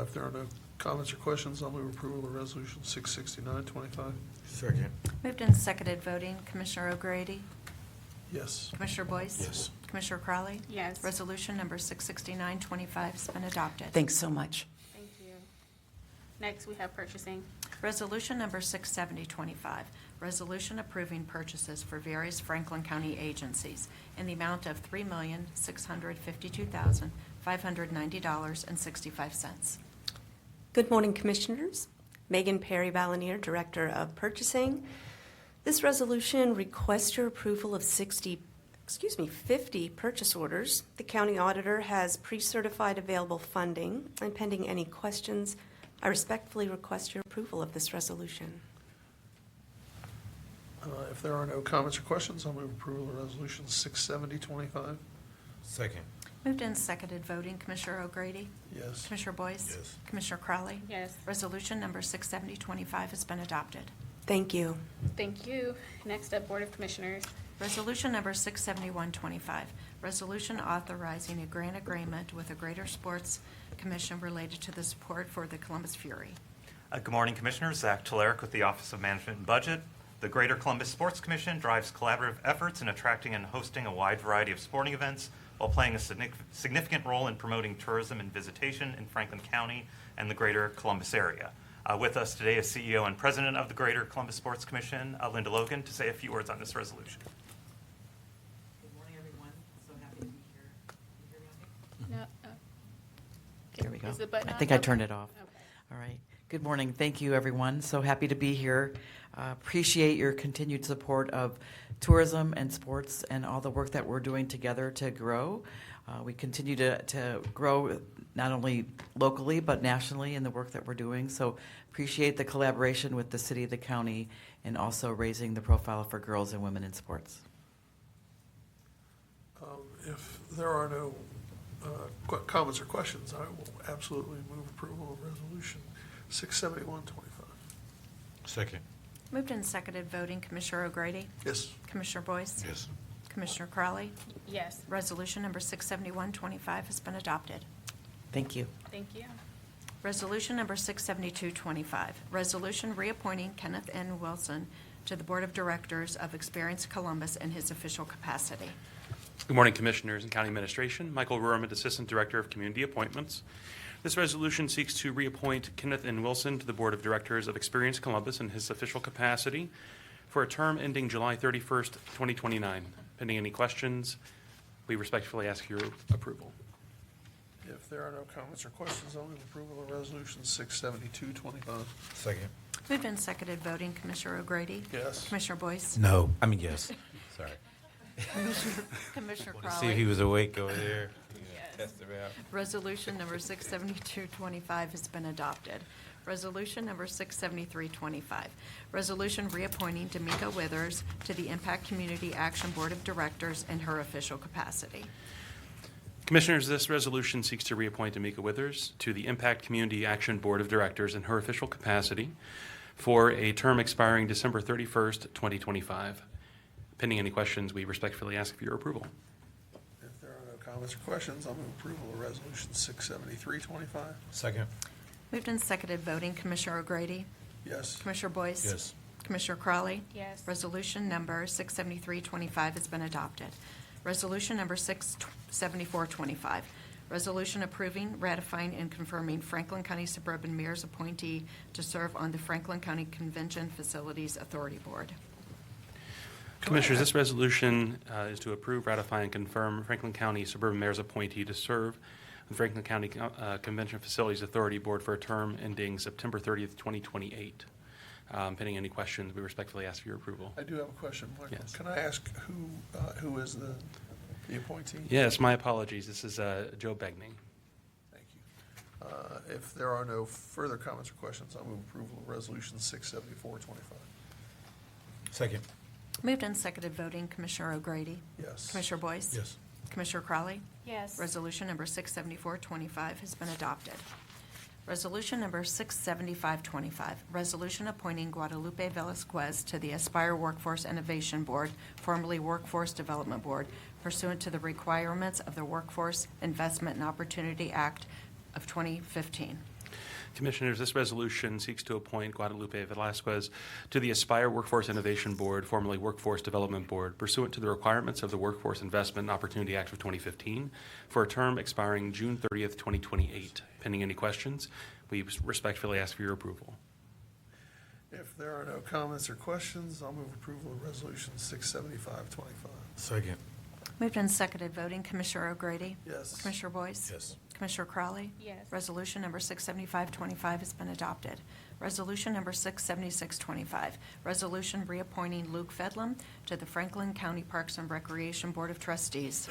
If there are no comments or questions, I'll move approval of Resolution 669-25. Second. Moved and seconded voting. Commissioner O'Grady? Yes. Commissioner Boyce? Yes. Commissioner Crowley? Yes. Resolution number 669-25 has been adopted. Thanks so much. Thank you. Next, we have purchasing. Resolution number 670-25, resolution approving purchases for various Franklin County agencies in the amount of $3,652,590.65. Good morning, Commissioners. Megan Perry Balanier, Director of Purchasing. This resolution requests your approval of 50 purchase orders. The county auditor has pre-certified available funding, and pending any questions, I respectfully request your approval of this resolution. If there are no comments or questions, I'll move approval of Resolution 67025. Second. Moved and seconded voting, Commissioner O'Grady? Yes. Commissioner Boyce? Yes. Commissioner Crowley? Yes. Resolution number 67025 has been adopted. Thank you. Thank you. Next up, Board of Commissioners. Resolution number 67125, resolution authorizing a grant agreement with the Greater Sports Commission related to the support for the Columbus Fury. Good morning, Commissioners. Zach Telerik with the Office of Management and Budget. The Greater Columbus Sports Commission drives collaborative efforts in attracting and hosting a wide variety of sporting events while playing a significant role in promoting tourism and visitation in Franklin County and the Greater Columbus area. With us today is CEO and President of the Greater Columbus Sports Commission, Linda Logan, to say a few words on this resolution. Good morning, everyone. So happy to be here. Can you hear me okay? No. There we go. Is the button I on? think I Okay. turned it off. Okay. All right. Good morning. Thank you, everyone. So happy to be here. Appreciate your continued support of tourism and sports and all the work that we're doing together to grow. We continue to grow not only locally but nationally in the work that we're doing. So appreciate the collaboration with the city, the county, and also raising the profile for girls and women in sports. If there are no comments or questions, I will absolutely move approval of Resolution 67125. Second. Moved and seconded voting, Commissioner O'Grady? Yes. Commissioner Boyce? Yes. Commissioner Crowley? Yes. Resolution number 67125 has been adopted. Thank you. Thank you. Resolution number 67225, resolution reappointing Kenneth N. Wilson to the Board of Directors of Experience Columbus in his official capacity. Good morning, Commissioners and County Administration. Michael Ruhrman, Assistant Director of Community Appointments. This resolution seeks to reappoint Kenneth N. Wilson to the Board of Directors of Experience Columbus in his official capacity for a term ending July 31st, 2029. Pending any questions, we respectfully ask your approval. If there are no comments or questions, I'll move approval of Resolution 67225. Second. Moved and seconded voting, Commissioner O'Grady? Yes. Commissioner Boyce? No. I mean, yes. Sorry. Commissioner Want to see Crowley? if he was awake over there. Test him out. Resolution number 67225 has been adopted. Resolution number 67325, resolution reappointing D'Amica Withers to the Impact Community Action Board of Directors in her official capacity. Commissioners, this resolution seeks to reappoint D'Amica Withers to the Impact Community Action Board of Directors in her official capacity for a term expiring December 31st, 2025. Pending any questions, we respectfully ask for your approval. If there are no comments or questions, I'll move approval of Resolution 67325. Second. Moved and seconded voting, Commissioner O'Grady? Yes. Commissioner Boyce? Yes. Commissioner Crowley? Yes. Resolution number 67325 has been adopted. Resolution number 67425, resolution approving, ratifying, and confirming Franklin County Suburban Mayor's appointee to serve on the Franklin County Convention Facilities Authority Board. Commissioners, this resolution is to approve, ratify, and confirm Franklin County Suburban Mayor's appointee to serve on the Franklin County Convention Facilities Authority Board for a term ending September 30th, 2028. Pending any questions, we respectfully ask for your approval. I do have a question, Michael. Yes. Can I ask who is the appointee? Yes, my apologies. This is Joe Begning. Thank you. If there are no further comments or questions, I'll move approval of Resolution 67425. Second. Moved and seconded voting, Commissioner O'Grady? Yes. Commissioner Boyce? Yes. Commissioner Crowley? Yes. Resolution number 67425 has been adopted. Resolution number 67525, resolution appointing Guadalupe Velasquez to the Aspire Workforce Innovation Board, formerly Workforce Development Board, pursuant to the requirements of the Workforce Investment and Opportunity Act of 2015. Commissioners, this resolution seeks to appoint Guadalupe Velasquez to the Aspire Workforce Innovation Board, formerly Workforce Development Board, pursuant to the requirements of the Workforce Investment and Opportunity Act of 2015, for a term expiring June 30th, 2028. Pending any questions, we respectfully ask for your approval. If there are no comments or questions, I'll move approval of Resolution 67525. Second. Moved and seconded, voting Commissioner O'Grady? Yes. Commissioner Boyce? Yes. Commissioner Crowley? Yes. Resolution number 67525 has been adopted. Resolution number 67625, resolution reappointing Luke Fedlam to the Franklin County Parks and Recreation Board of Trustees.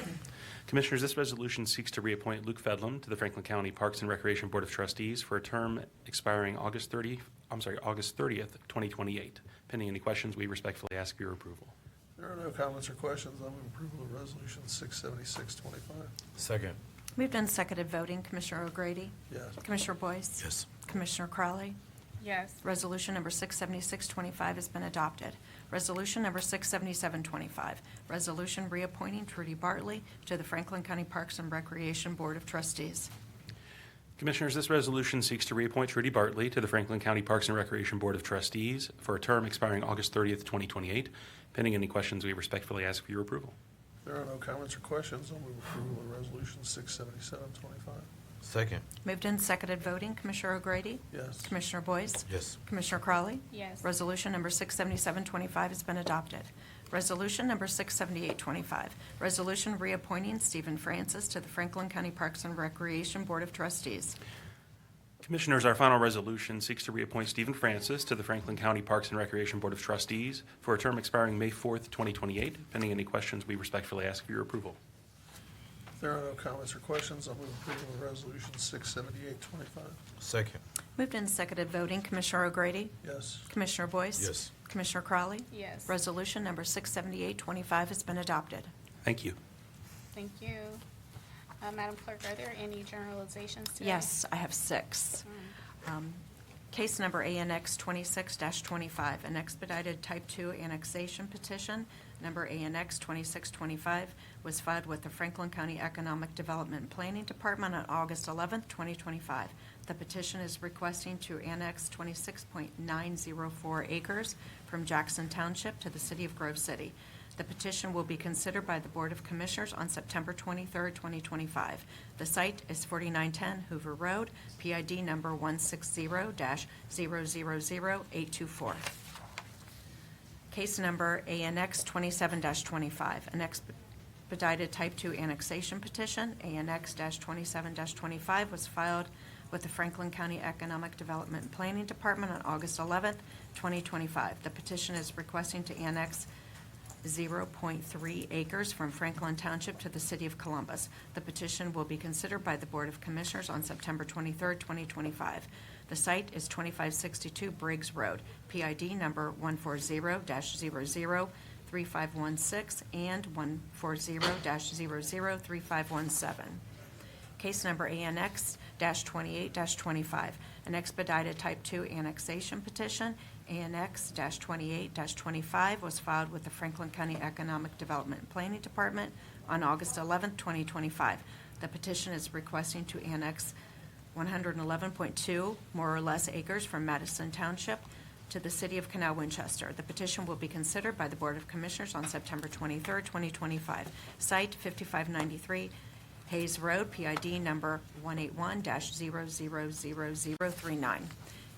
Commissioners, this resolution seeks to reappoint Luke Fedlam to the Franklin County Parks and Recreation Board of Trustees for a term expiring August 30th, 2028. Pending any questions, we respectfully ask for your approval. If there are no comments or questions, I'll move approval of Resolution 67625. Second. Moved and seconded, voting Commissioner O'Grady? Yes. Commissioner Boyce? Yes. Commissioner Crowley? Yes. Resolution number 67625 has been adopted. Resolution number 67725, resolution reappointing Trudy Bartley to the Franklin County Parks and Recreation Board of Trustees. Commissioners, this resolution seeks to reappoint Trudy Bartley to the Franklin County Parks and Recreation Board of Trustees for a term expiring August 30th, 2028. Pending any questions, we respectfully ask for your approval. If there are no comments or questions, I'll move approval of Resolution 67725. Second. Moved and seconded, voting Commissioner O'Grady? Yes. Commissioner Boyce? Yes. Commissioner Crowley? Yes. Resolution number 67725 has been adopted. Resolution number 67825, resolution reappointing Stephen Francis to the Franklin County Parks and Recreation Board of Trustees. Commissioners, our final resolution seeks to reappoint Stephen Francis to the Franklin County Parks and Recreation Board of Trustees for a term expiring May 4th, 2028. Pending any questions, we respectfully ask for your approval. If there are no comments or questions, I'll move approval of Resolution 67825. Second. Moved and seconded, voting Commissioner O'Grady? Yes. Commissioner Boyce? Yes. Commissioner Crowley? Yes. Resolution number 67825 has been adopted. Thank you. Thank you. Madam Clerk, are there any generalizations today? Yes, I have 6. Case number ANX 26-25, an expedited Type 2 annexation petition. Number ANX 2625 was filed with the Franklin County Economic Development and Planning Department on August 11th, 2025. The petition is requesting to annex 26.904 acres from Jackson Township to the city of Grove City. The petition will be considered by the Board of Commissioners on September 23rd, 2025. The site is 4910 Hoover Road, PID number 160-000824. Case number ANX 27-25, an expedited Type 2 annexation petition. ANX-27-25 was filed with the Franklin County Economic Development and Planning Department on August 11th, 2025. The petition is requesting to annex 0.3 acres from Franklin Township to the city of Columbus. The petition will be considered by the Board of Commissioners on September 23rd, 2025. The site is 2562 Briggs Road, PID number 140-003516 and 140-003517. Case number ANX-28-25, an expedited Type 2 annexation petition. ANX-28-25 was filed with the Franklin County Economic Development and Planning Department on August 11th, 2025. The petition is requesting to annex 111.2 more or less acres from Madison Township to the city of Canal Winchester. The petition will be considered by the Board of Commissioners on September 23rd, 2025. Site 5593 Hayes Road, PID number 181-000039.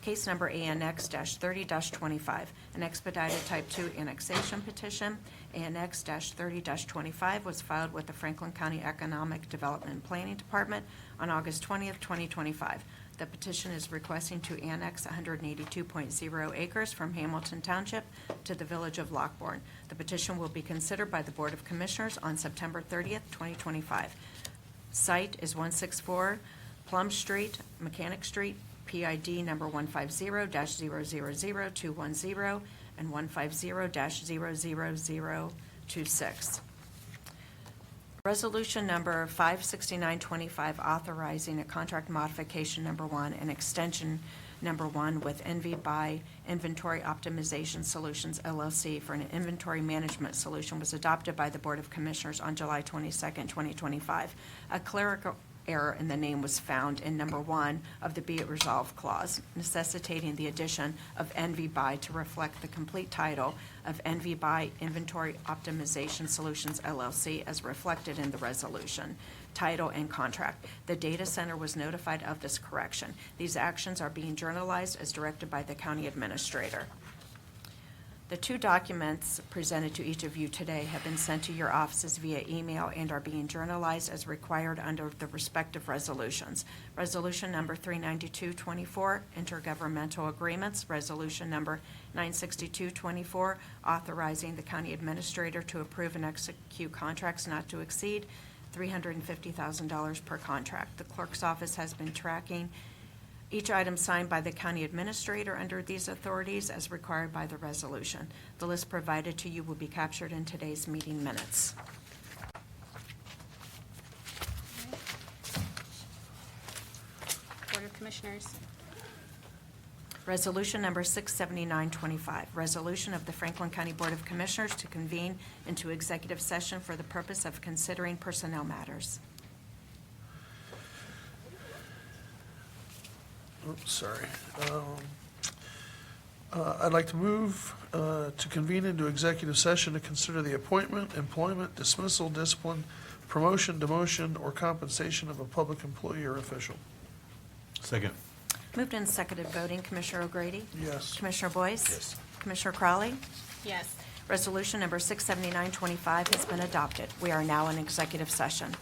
Case number ANX-30-25, an expedited Type 2 annexation petition. ANX-30-25 was filed with the Franklin County Economic Development and Planning Department on August 20th, 2025. The petition is requesting to annex 182.0 acres from Hamilton Township to the village of Lockbourne. The petition will be considered by the Board of Commissioners on September 30th, 2025. Site is 164 Plum Street, Mechanic Street, PID number 150-000210 and 150-00026. Resolution number 56925, authorizing a contract modification number 1 and extension number 1 with Envy by Inventory Optimization Solutions LLC for an inventory management solution, was adopted by the Board of Commissioners on July 22nd, 2025. A clerical error in the name was found in number 1 of the Be It Resolved clause, necessitating the addition of NV Buy to reflect the complete title of NV Buy Inventory Optimization Solutions LLC as reflected in the resolution, title, and contract. The data center was notified of this correction. These actions are being journalized as directed by the county administrator. The 2 documents presented to each of you today have been sent to your offices via email and are being journalized as required under the respective resolutions. Resolution number 39224, intergovernmental agreements. Resolution number 96224, authorizing the county administrator to approve and execute contracts not to exceed $350,000 per contract. The clerk's office has been tracking each item signed by the county administrator under these authorities as required by the resolution. The list provided to you will be captured in today's meeting minutes. Board of Commissioners. Resolution number 67925, resolution of the Franklin County Board of Commissioners to convene into executive session for the purpose of considering personnel matters. Oops, sorry. I'd like to move to convene into executive session to consider the appointment, employment, dismissal, discipline, promotion, demotion, or compensation of a public employee or official. Second. Moved and seconded voting, Commissioner O'Grady? Yes. Commissioner Boyce? Yes. Commissioner Crowley? Yes. Resolution number 67925 has been adopted. We are now in executive session.